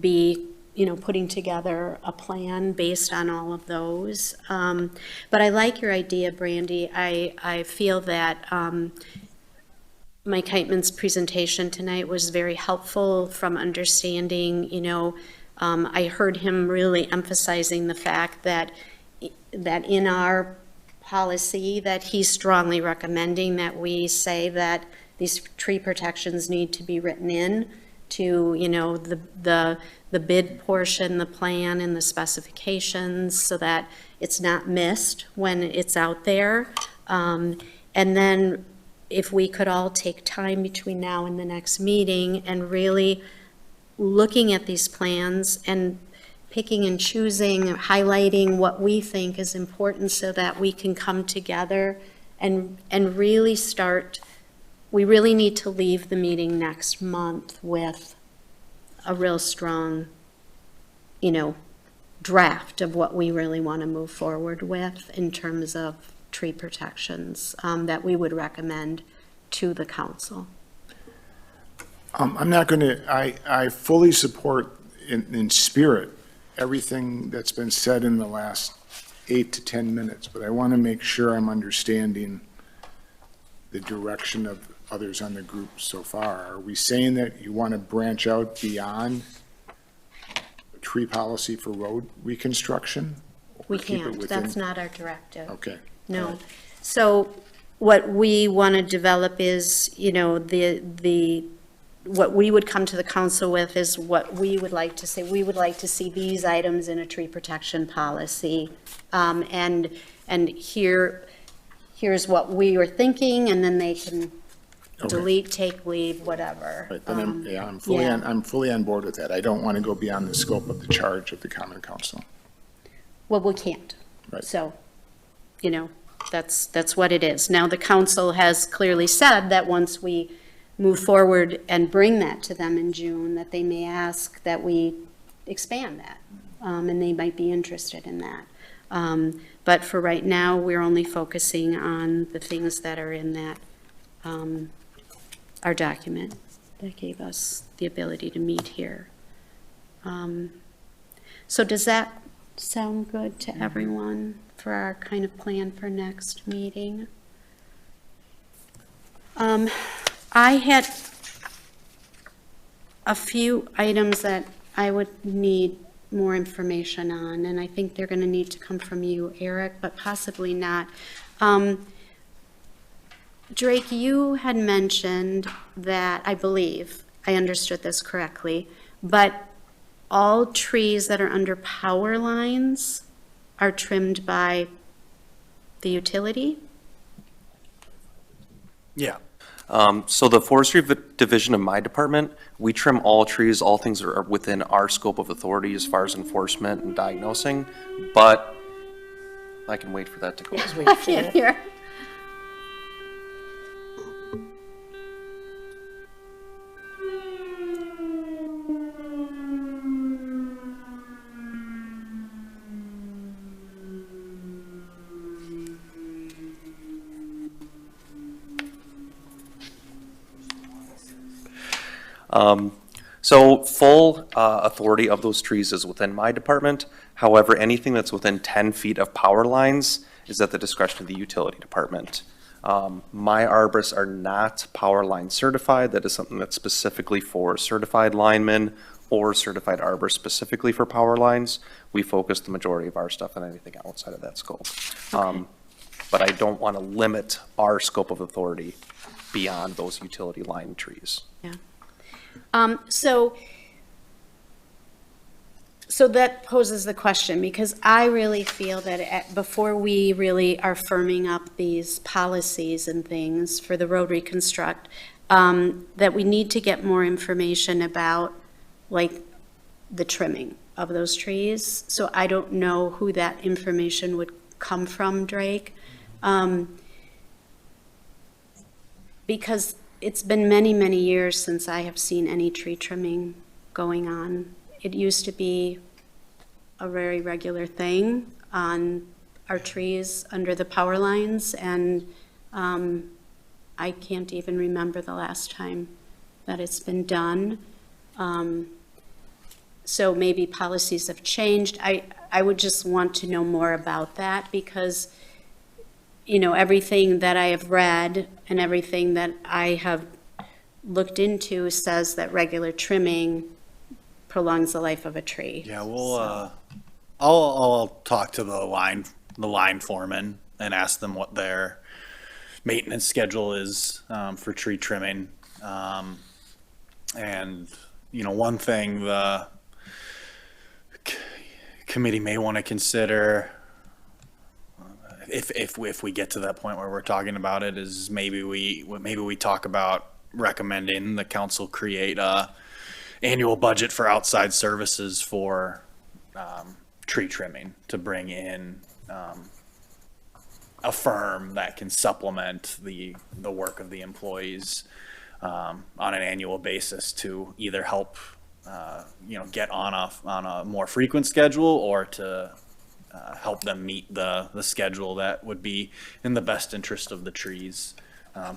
be, you know, putting together a plan based on all of those. But I like your idea, Brandy. I feel that Mike Heitman's presentation tonight was very helpful from understanding, you know, I heard him really emphasizing the fact that in our policy that he's strongly recommending that we say that these tree protections need to be written in to, you know, the bid portion, the plan, and the specifications, so that it's not missed when it's out there. And then if we could all take time between now and the next meeting and really looking at these plans and picking and choosing, highlighting what we think is important so that we can come together and really start. We really need to leave the meeting next month with a real strong, you know, draft of what we really want to move forward with in terms of tree protections that we would recommend to the council. I'm not going to, I fully support in spirit everything that's been said in the last 8 to 10 minutes, but I want to make sure I'm understanding the direction of others on the group so far. Are we saying that you want to branch out beyond the tree policy for road reconstruction? We Keep it can't, within- that's not our directive. Okay. No. So what we want to develop is, you know, the what we would come to the council with is what we would like to say. We would like to see these items in a tree protection policy. And here's what we were thinking, and then they can delete, take, leave, whatever. Right, then I'm fully on board with that. I don't want to go beyond the scope of the charge of the common council. Well, we can't. Right. So, that's what it is. Now, the council has clearly said that once we move forward and bring that to them in June, that they may ask that we expand that, and they might be interested in that. But for right now, we're only focusing on the things that are in that, our document that gave us the ability to meet here. So does that sound good to everyone for our kind of plan for next meeting? I had a few items that I would need more information on, and I think they're going to need to come from you, Eric, but possibly not. Drake, you had mentioned that, I believe, I understood this correctly, but all trees that are under power lines are trimmed by the utility? Yeah. So the forestry division of my department, we trim all trees, all things that are within our scope of authority as far as enforcement and diagnosing, but I can wait for that to go. I can't hear. So full authority of those trees is within my department. However, anything that's within 10 feet of power lines is at the discretion of the utility department. My arborists are not power line certified. That is something that's specifically for certified linemen or certified arborists specifically for power lines. We focus the majority of our stuff on anything outside of that scope. But I don't want to limit our scope of authority beyond those utility line trees. Yeah. So that poses the question, because I really feel that before we really are firming up these policies and things for the road reconstruct, that we need to get more information about, like, the trimming of those trees. So I don't know who that information would come from, Drake. Because it's been many, many years since I have seen any tree trimming going on. It used to be a very regular thing on our trees under the power lines, and I can't even remember the last time that it's been done. So maybe policies have changed. I would just want to know more about that, because everything that I have read and everything that I have looked into says that regular trimming prolongs the life of a tree. Yeah, I'll talk to the line foreman and ask them what their maintenance schedule is for tree trimming. And one thing the committee may want to consider, if we get to that point where we're talking about it, is maybe we talk about recommending the council create a annual budget for outside services for tree trimming, to bring in a firm that can supplement the work of the employees on an annual basis to either help get on a more frequent schedule, or to help them meet the schedule that would be in the best interest of the trees.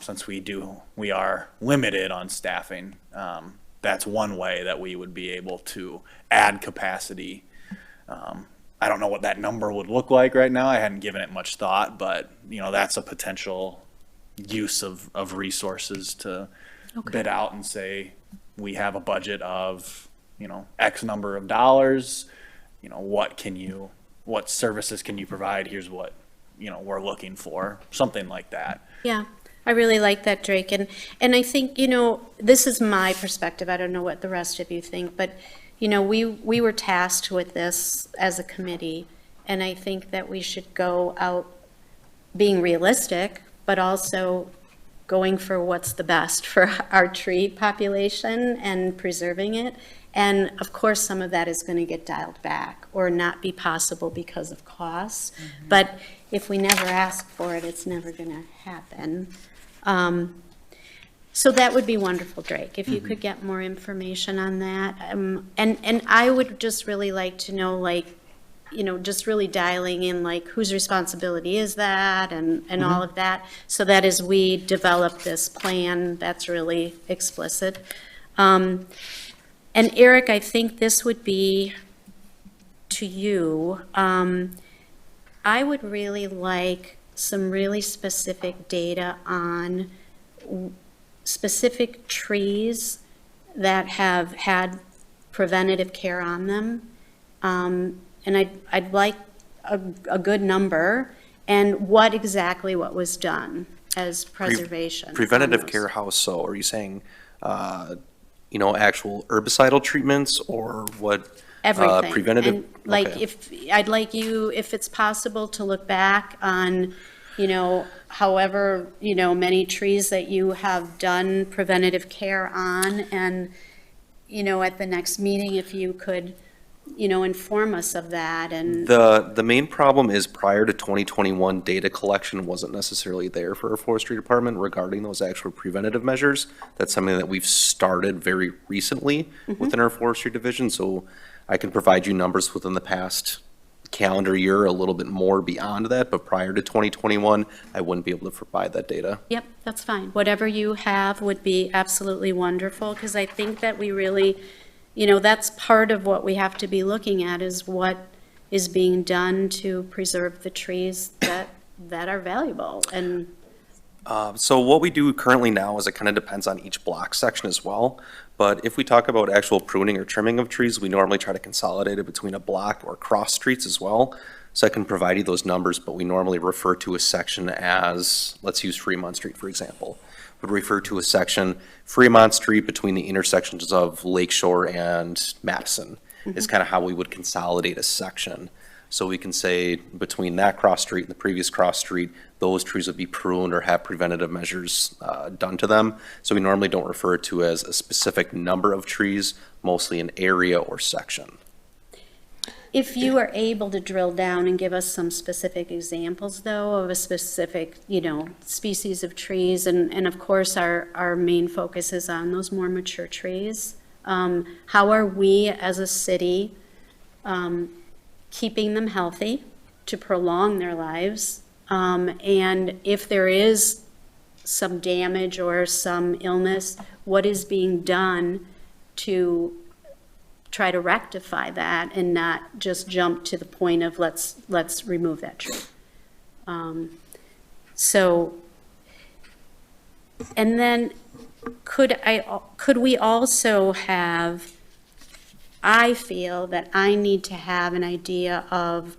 Since we are limited on staffing, that's one way that we would be able to add capacity. I don't know what that number would look like right now. I hadn't given it much thought, but that's a potential use of resources to bid out and say, we have a budget of, X number of dollars, what services can you provide? Here's what, we're looking for, something like that. Yeah. I really like that, Drake, and I think, this is my perspective, I don't know what the rest of you think, but, we were tasked with this as a committee, and I think that we should go out being realistic, but also going for what's the best for our tree population and preserving it. And of course, some of that is going to get dialed back or not be possible because of costs. But if we never ask for it, it's never going to happen. So that would be wonderful, Drake, if you could get more information on that. And I would just really like to know, just really dialing in, whose responsibility is that and all of that, so that as we develop this plan, that's really explicit. And Eric, I think this would be to you. I would really like some really specific data on specific trees that have had preventative care on them. And I'd like a good number, and what was done as preservation. Preventative on those. care, how so? Are you saying, actual herbicidal treatments or what? Everything. Preventative? And Okay. I'd like you, if it's possible, to look back on, however, many trees that you have done preventative care on, and, at the next meeting, if you could, inform us of that. And The main problem is prior to 2021, data collection wasn't necessarily there for our forestry department regarding those actual preventative measures. That's something that we've started very recently within our forestry division, so I can provide you numbers within the past calendar year, a little bit more beyond that, but prior to 2021, I wouldn't be able to provide that data. Yep, that's fine. Whatever you have would be absolutely wonderful, because I think that we really, that's part of what we have to be looking at, is what is being done to preserve the trees that are valuable. And So what we do currently now is it kind of depends on each block section as well. But if we talk about actual pruning or trimming of trees, we normally try to consolidate it between a block or cross streets as well. So I can provide you those numbers, but we normally refer to a section as, let's use Fremont Street, for example. Would refer to a section, Fremont Street between the intersections of Lakeshore and Madison is kind of how we would consolidate a section. So we can say between that cross street and the previous cross street, those trees would be pruned or have preventative measures done to them. So we normally don't refer to as a specific number of trees, mostly an area or section. if you are able to drill down and give us some specific examples, though, of a specific, species of trees, and of course, our main focus is on those more mature trees. How are we as a city keeping them healthy to prolong their lives? And if there is some damage or some illness, what is being done to try to rectify that and not just jump to the point of let's remove that tree. So, and then could we also have, I feel that I need to have an idea of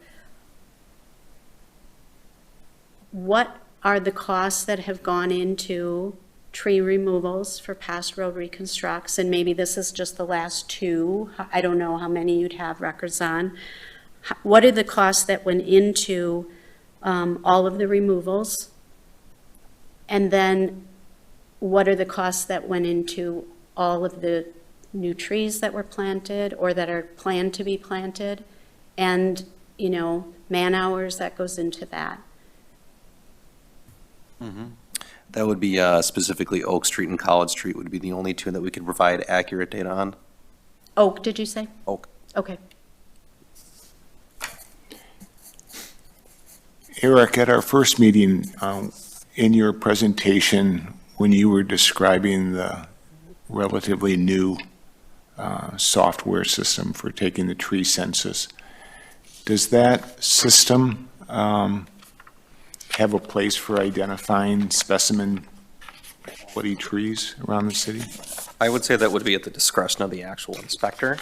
what are the costs that have gone into tree removals for past road reconstructs, and maybe this is just the last two. I don't know how many you'd have records on. What are the costs that went into all of the removals? And then what are the costs that went into all of the new trees that were planted or that are planned to be planted? And, man hours that goes into that. Mm-hmm. That would be specifically Oak Street and College Street would be the only two that we could provide accurate data on. Oak, did you say? Oak. Okay. Eric, at our first meeting, in your presentation, when you were describing the relatively new software system for taking the tree census, does that system have a place for identifying specimen quality trees around the city? I would say that would be at the discretion of the actual inspector.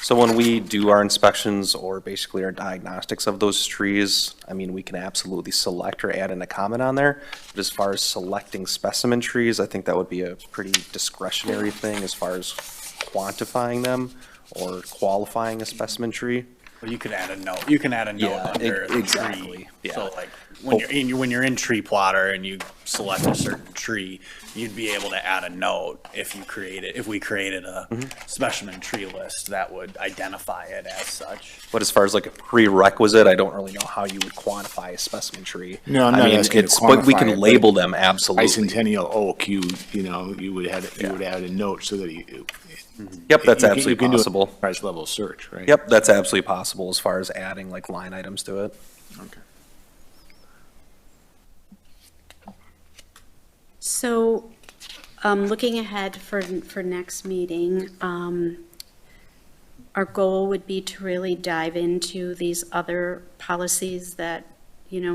So when we do our inspections or basically our diagnostics of those trees, I mean, we can absolutely select or add in a comment on there. But as far as selecting specimen trees, I think that would be a pretty discretionary thing as far as quantifying them or qualifying a specimen tree. Well, you could add a note, you can add a note Yeah, under the exactly, tree. yeah. So like, when you're in tree plotter and you select a certain tree, you'd be able to add a note if we created a specimen tree list that would identify it as such. But as far as like a prerequisite, I don't really know how you would quantify a specimen tree. No, I'm I not mean, asking to it's, but we quantify can it, but label them, absolutely. Bicentennial oak, you would add a note so that Yep, that's you absolutely can do a possible. enterprise level search, right? Yep, that's absolutely possible as far as adding like line items to it. Okay. So, looking ahead for next meeting, our goal would be to really dive into these other policies that,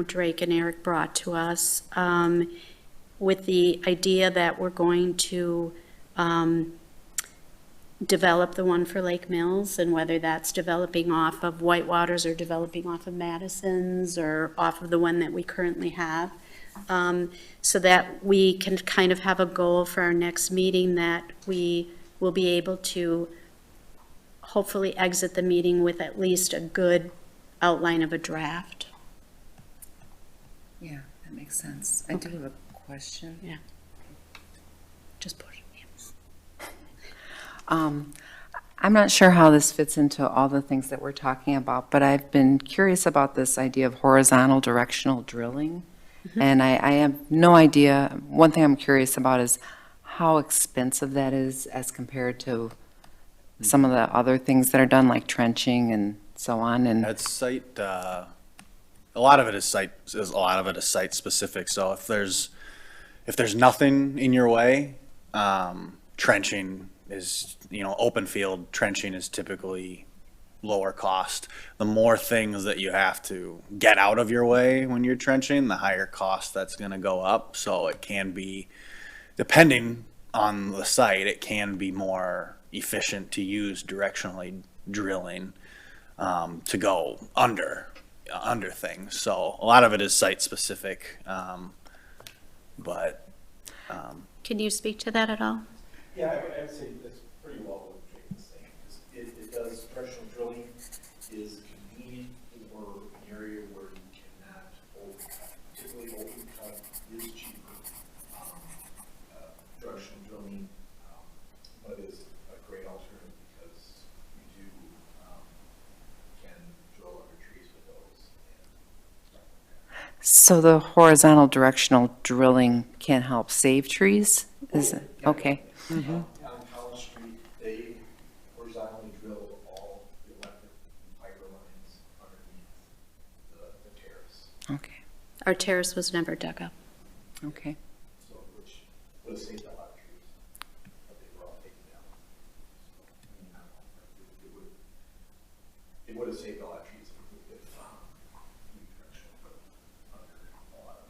Drake and Eric brought to us, with the idea that we're going to develop the one for Lake Mills, and whether that's developing off of Whitewaters or developing off of Madison's or off of the one that we currently have, so that we can kind of have a goal for our next meeting that we will be able to hopefully exit the meeting with at least a good outline of a draft. Yeah, that makes sense. I do have a question. Yeah. Just push it. I'm not sure how this fits into all the things that we're talking about, but I've been curious about this idea of horizontal directional drilling. And I have no idea, one thing I'm curious about is how expensive that is as compared to some of the other things that are done, like trenching and so on, and, That's site, a lot of it is site specific. So if there's nothing in your way, trenching is, open field trenching is typically lower cost. The more things that you have to get out of your way when you're trenching, the higher cost that's gonna go up. So it can be, depending on the site, it can be more efficient to use directionally drilling, to go under things. So a lot of it is site specific, but, Can you speak to that at all? Yeah, I would say that's pretty well what Jake is saying, because it does, directional drilling is convenient for an area where you cannot open cut. Typically, open cut is cheaper. Directional drilling, but is a great alternative because you can drill under trees with those. so the horizontal directional drilling can help save trees? Is it, okay, On College Street, they horizontally drilled all the electric fiber lines underneath the terrace, okay, Our terrace was never dug up. okay. so which would have saved a lot of trees, but they were all taken down. It would have saved a lot of trees if we did new directional under a lot of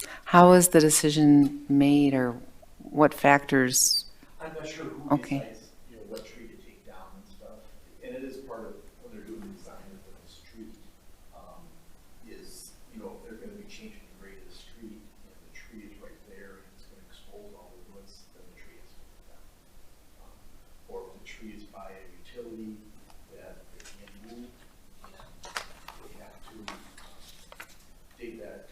it. How was the decision made, or what factors? I'm not sure who Okay. decides, what tree to take down and stuff, and it is part of, when they're doing the design of the street, is, if they're gonna be changing the grade of the street, and the tree is right there, and it's gonna expose all the woods, then the tree has to come down. Or if the tree is by a utility that they can't move, and they have to dig that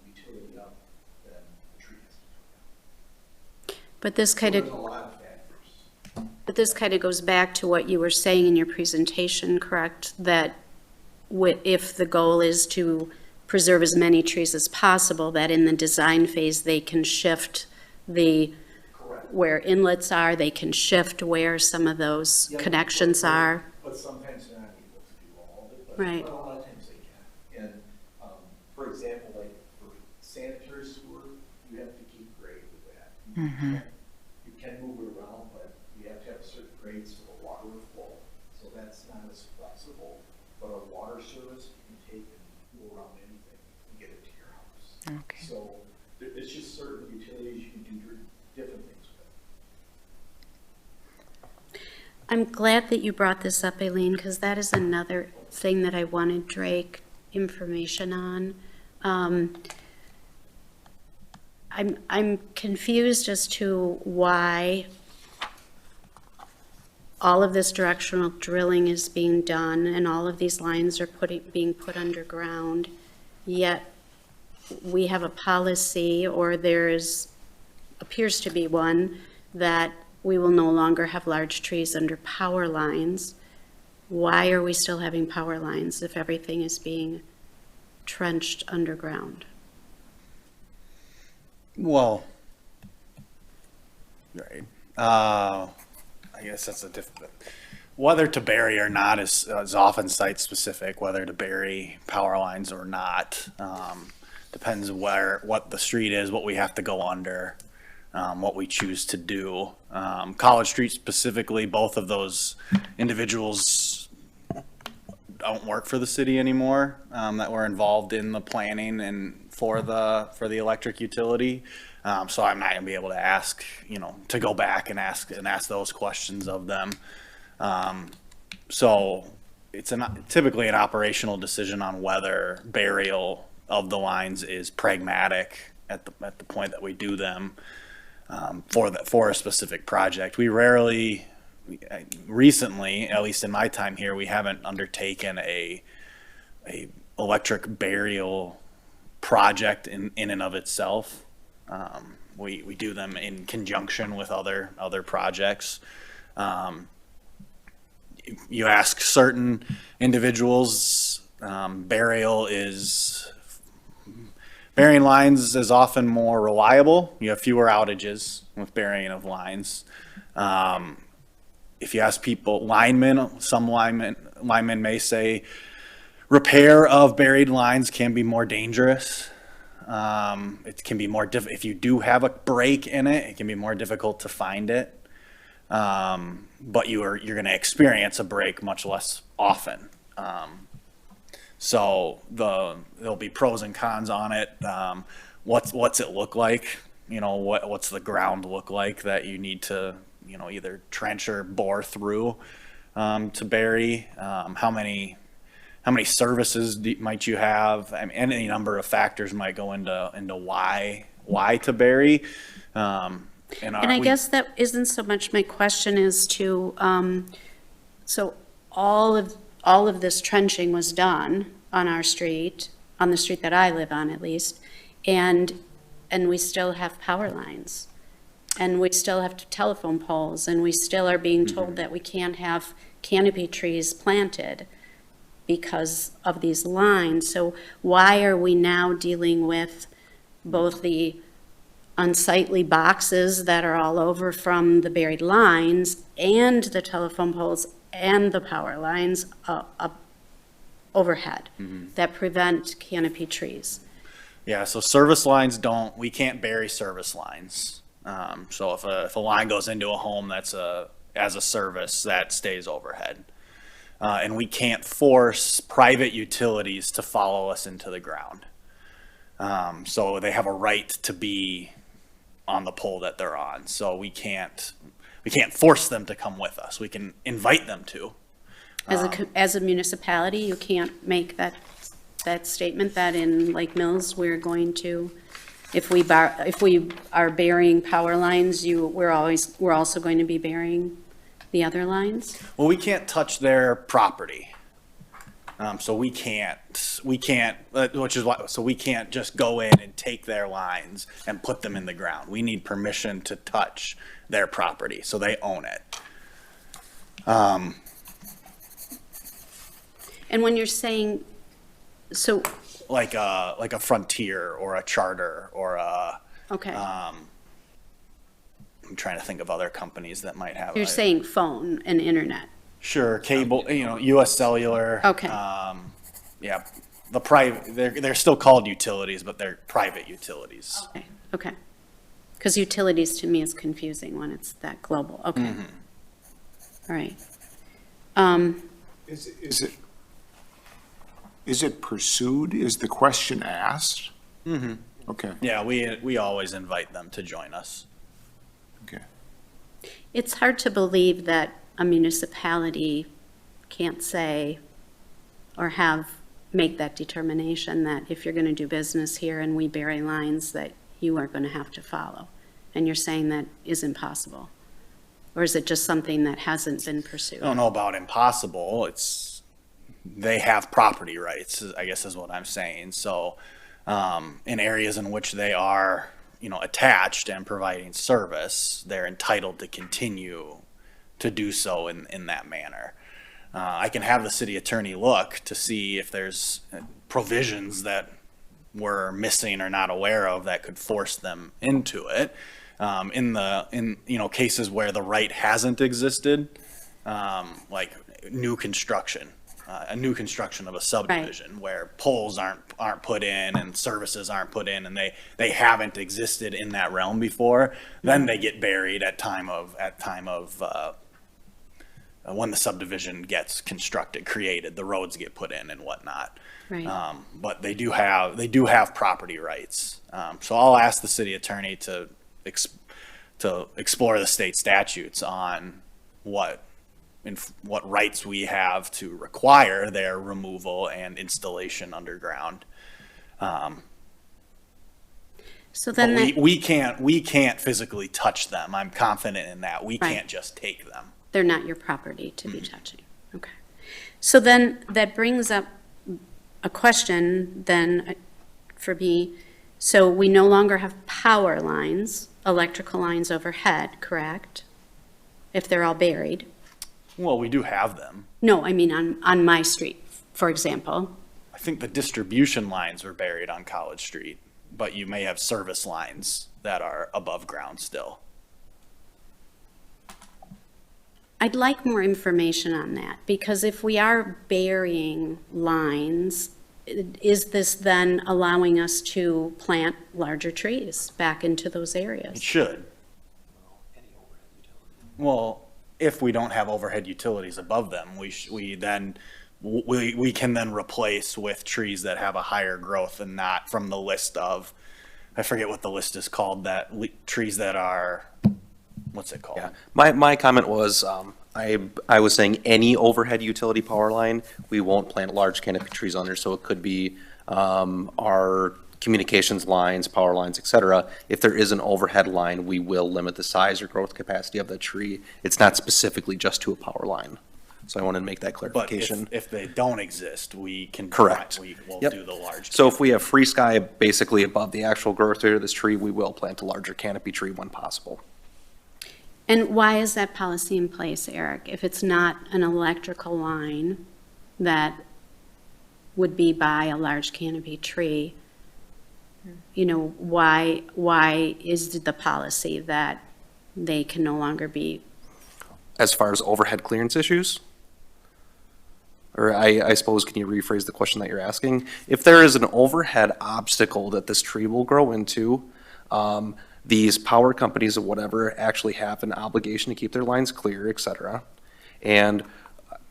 utility up, then the tree has to come down. But this So kind there's of, a lot of factors. but this kind of goes back to what you were saying in your presentation, correct? That if the goal is to preserve as many trees as possible, that in the design phase, they can shift Correct. where inlets are, they can shift where some of those Yeah, connections are. But sometimes they're not able to do all of it, Right. but a lot of times they can. And, for example, like for sanitary sewer, you have to keep grade with that. You can move it around, but you have to have a certain grade so the water will flow. So that's not as flexible, but a water service, you can take and go around anything and get it to your house. Okay. So it's just certain utilities you can do different things with. I'm glad that you brought this up, Aileen, because that is another thing that I wanted Drake information on. I'm confused as to why all of this directional drilling is being done and all of these lines are being put underground, yet we have a policy, or appears to be one, that we will no longer have large trees under power lines. Why are we still having power lines if everything is being trenched underground? Well, right. I guess that's a different, whether to bury or not is often site specific, whether to bury power lines or not. Depends what the street is, what we have to go under, what we choose to do. College Street specifically, both of those individuals don't work for the city anymore, that were involved in the planning and for the electric utility. So I'm not gonna be able to ask, to go back and ask those questions of them. So it's typically an operational decision on whether burial of the lines is pragmatic at the point that we do them, for a specific project. We rarely, recently, at least in my time here, we haven't undertaken a electric burial project in and of itself. We do them in conjunction with other projects. You ask certain individuals, burying lines is often more reliable. You have fewer outages with burying of lines. If you ask people, some linemen may say repair of buried lines can be more dangerous. It can be more if you do have a break in it, it can be more difficult to find it. But you're going to experience a break much less often. So there'll be pros and cons on it. What's it look like? What's the ground look like that you need to, either trench or bore through, to bury? How many services might you have? I mean, any number of factors might go into why to bury. And I guess that isn't so much my question as to, so all of this trenching was done on our street, on the street that I live on at least, and we still have power lines, and we still have telephone poles, and we still are being told that we can't have canopy trees planted because of these lines. So why are we now dealing with both the unsightly boxes that are all over from the buried lines and the telephone poles and the power lines overhead that prevent canopy trees? Yeah, so service lines we can't bury service lines. So if a line goes into a home as a service, that stays overhead. And we can't force private utilities to follow us into the ground. So they have a right to be on the pole that they're on. So we can't force them to come with us. We can invite them to. As a municipality, you can't make that statement that in Lake Mills, we're going to, if we are burying power lines, we're also going to be burying the other lines? Well, we can't touch their property. So we can't, which is why, so we can't just go in and take their lines and put them in the ground. We need permission to touch their property, so they own it. And when you're saying, so, Like a Frontier or a Charter or a, okay, I'm trying to think of other companies that might have. you're saying phone and internet. Sure, cable, US Cellular. Okay. Yeah, the private, they're still called utilities, but they're private utilities. Okay. Because utilities to me is confusing when it's that global. Okay. All right. Is it pursued? Is the question asked? Okay, Yeah, we always invite them to join us. okay. It's hard to believe that a municipality can't say or make that determination that if you're going to do business here and we bury lines that you are going to have to follow. And you're saying that is impossible? Or is it just something that hasn't been pursued? I don't know about impossible. They have property rights, I guess is what I'm saying. So, in areas in which they are, attached and providing service, they're entitled to continue to do so in that manner. I can have the city attorney look to see if there's provisions that we're missing or not aware of that could force them into it. In cases where the right hasn't existed, like new construction, a new construction of a subdivision where poles aren't put in and services aren't put in, and they haven't existed in that realm before, then they get buried at time of when the subdivision gets constructed, created, the roads get put in and whatnot. Right. But they do have property rights. So I'll ask the city attorney to explore the state statutes on what rights we have to require their removal and installation underground. So then But we can't physically touch them. I'm confident in that. We Right. can't just take them. they're not your property to be touching. Okay. So then that brings up a question then for me. So we no longer have power lines, electrical lines overhead, correct? If they're all buried. Well, we do have them. No, I mean on my street, for example. I think the distribution lines were buried on College Street, but you may have service lines that are above ground still. I'd like more information on that, because if we are burying lines, is this then allowing us to plant larger trees back into those It areas? should. Well, if we don't have overhead utilities above them, we can then replace with trees that have a higher growth and not from the list of, I forget what the list is called, trees that are, what's it called? Yeah, my comment was, I was saying any overhead utility power line, we won't plant large canopy trees under, so it could be, our communications lines, power lines, et cetera. If there is an overhead line, we will limit the size or growth capacity of the tree. It's not specifically just to a power line. So I wanted to make that But clarification. if they don't exist, we can. Correct. We will Yep. do the large. So if we have free sky basically above the actual growth rate of this tree, we will plant a larger canopy tree when possible. And why is that policy in place, Eric? If it's not an electrical line that would be by a large canopy tree, why is the policy that they can no longer be? As far as overhead clearance issues? Or I suppose, can you rephrase the question that you're asking? If there is an overhead obstacle that this tree will grow into, these power companies or whatever actually have an obligation to keep their lines clear, et cetera. And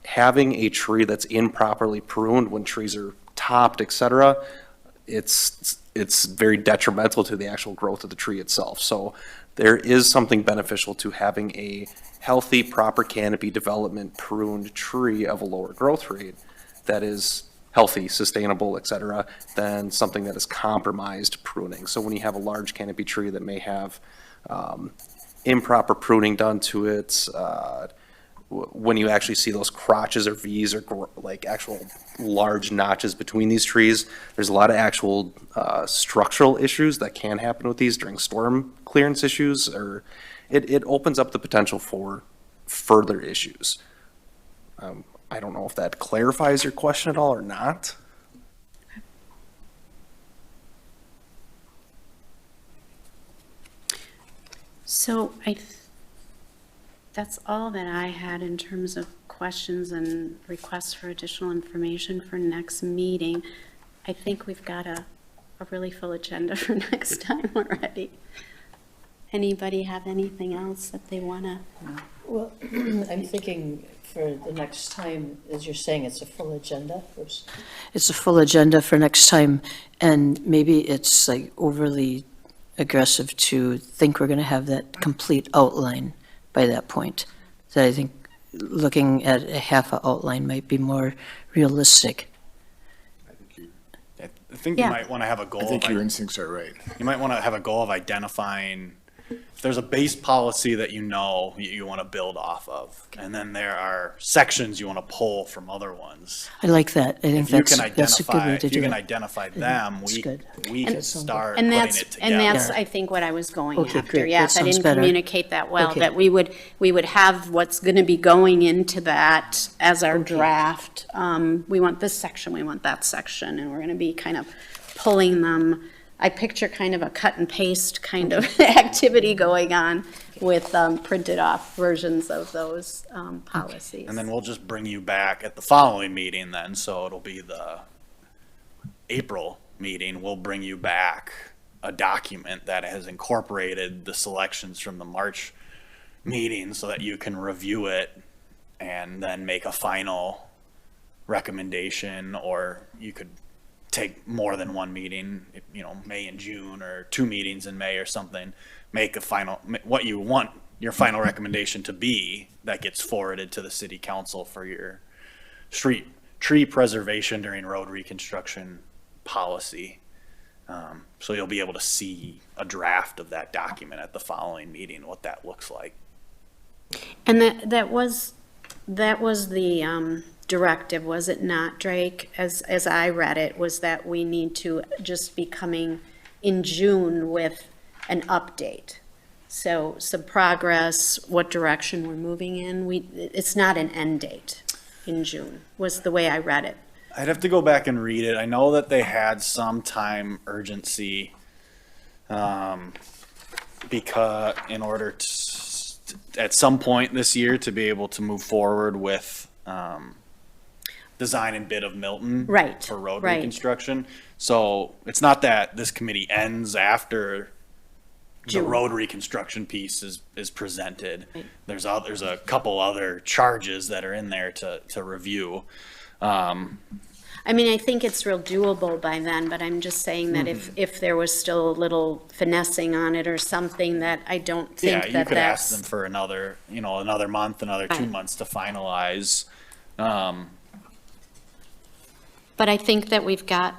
having a tree that's improperly pruned when trees are topped, et cetera, it's very detrimental to the actual growth of the tree itself. So there is something beneficial to having a healthy, proper canopy development pruned tree of a lower growth rate that is healthy, sustainable, et cetera, than something that is compromised pruning. So when you have a large canopy tree that may have improper pruning done to it, when you actually see those crotches or V's or like actual large notches between these trees, there's a lot of actual structural issues that can happen with these during storm clearance issues, or it opens up the potential for further issues. I don't know if that clarifies your question at all or not. So that's all that I had in terms of questions and requests for additional information for next meeting. I think we've got a really full agenda for next time already. Anybody have anything else that they want to? Well, I'm thinking for the next time, as you're saying, it's a full agenda. It's a full agenda for next time, and maybe it's like overly aggressive to think we're going to have that complete outline by that point. So I think looking at a half a outline might be more realistic. I think you Yeah. might want to have a goal. I think of your instincts are right. You might want to have a goal of identifying, if there's a base policy that you know you want to build off of, and then there are sections you want to pull from other ones. I like that. I think If you can that's a good identify, way to if you do can it. identify them, That's good. we can start And putting that's, it and that's, together. I think, what I was going Okay, after. great. Yes, That I sounds didn't better. communicate that well, Okay. that we would have what's going to be going into that as our draft. We want this section, we want that section, and we're going to be kind of pulling them. I picture kind of a cut and paste kind of activity going on with printed off versions of those policies. And then we'll just bring you back at the following meeting then, so it'll be the April meeting, we'll bring you back a document that has incorporated the selections from the March meeting so that you can review it and then make a final recommendation, or you could take more than one meeting, you know, May and June, or 2 meetings in May or something, make a final, what you want your final recommendation to be, that gets forwarded to the city council for your tree preservation during road reconstruction policy. So you'll be able to see a draft of that document at the following meeting, what that looks like. And that was the directive, was it not, Drake? As I read it, was that we need to just be coming in June with an update. So some progress, what direction we're moving in. It's not an end date in June, was the way I read it. I'd have to go back and read it. I know that they had some time urgency, because in order to, at some point this year, to be able to move forward with, design and bid of Milton. Right, For road right. reconstruction. So it's not that this committee ends after the June. road reconstruction piece is presented. Right. There's a couple other charges that are in there to review. I mean, I think it's real doable by then, but I'm just saying that if there was still a little finessing on it or something, that I don't Yeah, think you that could ask them that's. for another month, another 2 Right. months to finalize. But I think that we've got,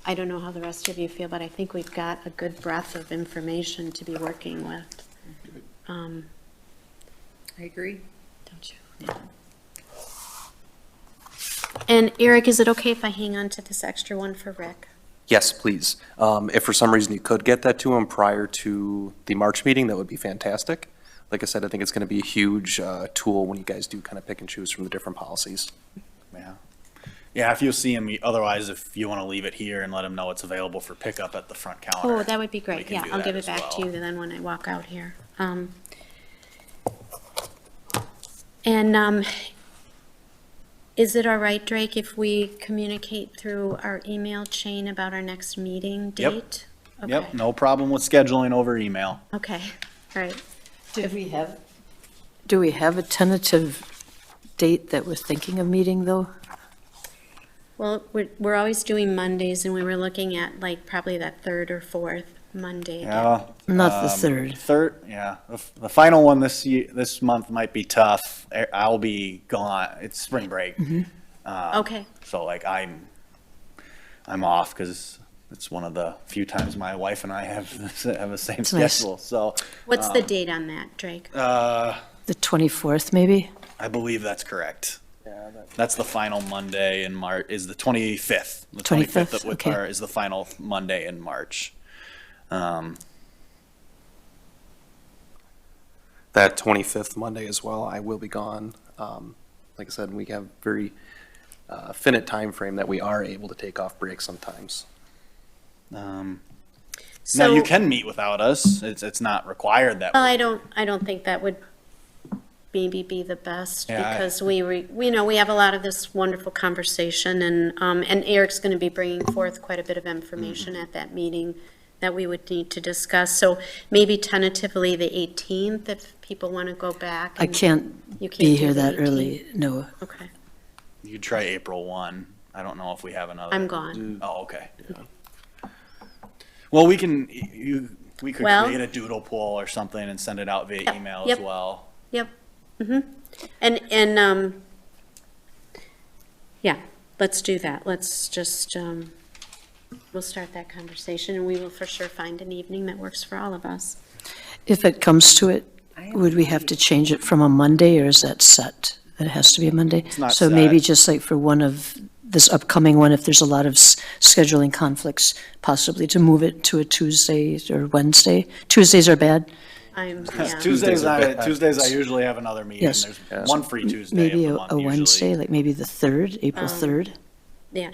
I don't know how the rest of you feel, but I think we've got a good breadth of information to be working with. I agree. Don't you? Yeah. And Eric, is it okay if I hang on to this extra one for Rick? Yes, please. If for some reason you could get that to him prior to the March meeting, that would be fantastic. Like I said, I think it's going to be a huge tool when you guys do kind of pick and choose from the different policies. Yeah. Yeah, if you'll see him, otherwise, if you want to leave it here and let him know it's available for pickup at the front counter. Oh, that would be we great. can Yeah, do I'll that give as it back to well. you then when I walk out here. And is it all right, Drake, if we communicate through our email chain about our next meeting Yep. date? Yep, Okay. no problem with scheduling over email. Okay, all right. Do we have a tentative date that we're thinking of meeting, though? Well, we're always doing Mondays, and we were looking at like probably that third or fourth Monday. Yeah. Not the third. Yeah, the final one this month might be tough. I'll be gone. It's spring break. Okay, So like I'm off because it's one of the few times my wife and I have the same It's nice. schedule. So what's the date on that, Drake? The 24th, maybe? I believe that's correct. That's the final Monday in March, is the 25th. The 25th, okay. Is the final Monday in March. That 25th Monday as well, I will be gone. Like I said, we have very finite time frame that we are able to take off breaks sometimes. Now, So, you can meet without us. It's not required that. well, I don't think that would maybe be the best, Yeah, because we have a lot of this wonderful conversation, and Eric's going to be bringing forth quite a bit of information at that meeting that we would need to discuss. So maybe tentatively the 18th, if people want to go back. I and- can't You can't be do here the that 18th? early, no. Okay, You try April 1. I don't know if we have another. I'm gone. Oh, okay. Well, we could Well- create a doodle poll or something and send it out via Yep, email yep. as well. Yep, And, yeah, let's do that. Let's just, we'll start that conversation, and we will for sure find an evening that works for all of us. If it comes to it, would we have to change it from a Monday, or is that set? That it has to be a Monday? It's not So maybe set. just like for one of, this upcoming one, if there's a lot of scheduling conflicts, possibly to move it to a Tuesday or Wednesday? Tuesdays are bad? Tuesdays, are Tuesdays I usually have another meeting. Yes. There's one free Tuesday Maybe of a the month a Wednesday, usually. like maybe the 3rd, April 3rd? Yeah.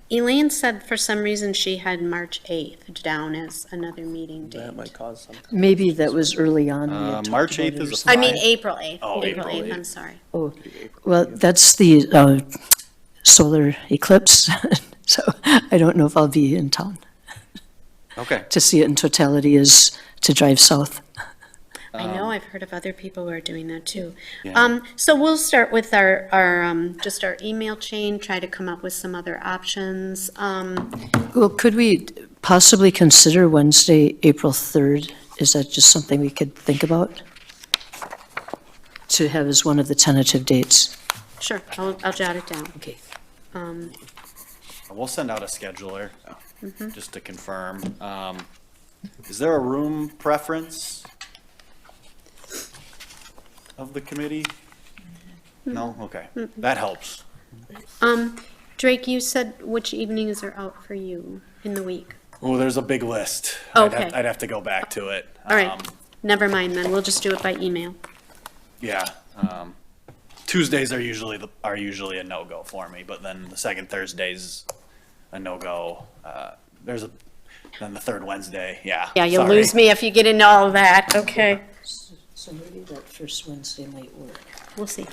Elaine said for some reason she had March 8th down as another meeting date. That might cause some. Maybe that was early on. we had talked March about 8th it or is a something. I mean, Friday. April 8th. Oh, April April 8th, 8th. I'm sorry. Oh, well, that's the solar eclipse, so I don't know if I'll be in town. Okay. To see it in totality is to drive south. I know, I've heard of other people who are doing that too. Yeah. So we'll start with our, just our email chain, try to come up with some other options. Well, could we possibly consider Wednesday, April 3rd? Is that just something we could think about? To have as one of the tentative dates? Sure, I'll jot it down. Okay. We'll send out a scheduler, just to confirm. Is there a room preference of the committee? No? Okay, that helps. Drake, you said which evenings are out for you in the week? Oh, there's a big list. Okay. I'd have to go back to it. All right, never mind then, we'll just do it by email. Yeah, Tuesdays are usually a no-go for me, but then the second Thursday's a no-go. Then the third Wednesday, yeah. Yeah, you'll sorry. lose me if you get into all of that, okay. So maybe that first Wednesday might work. We'll see.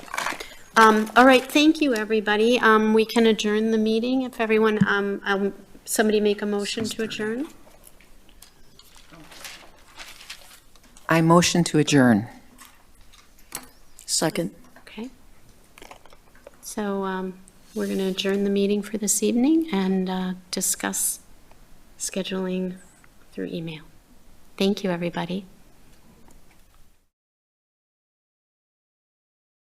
All right, thank you, everybody. We can adjourn the meeting if everyone, somebody make a motion to adjourn? I motion to adjourn. Second. Okay. So, we're going to adjourn the meeting for this evening and discuss scheduling through email. Thank you, everybody.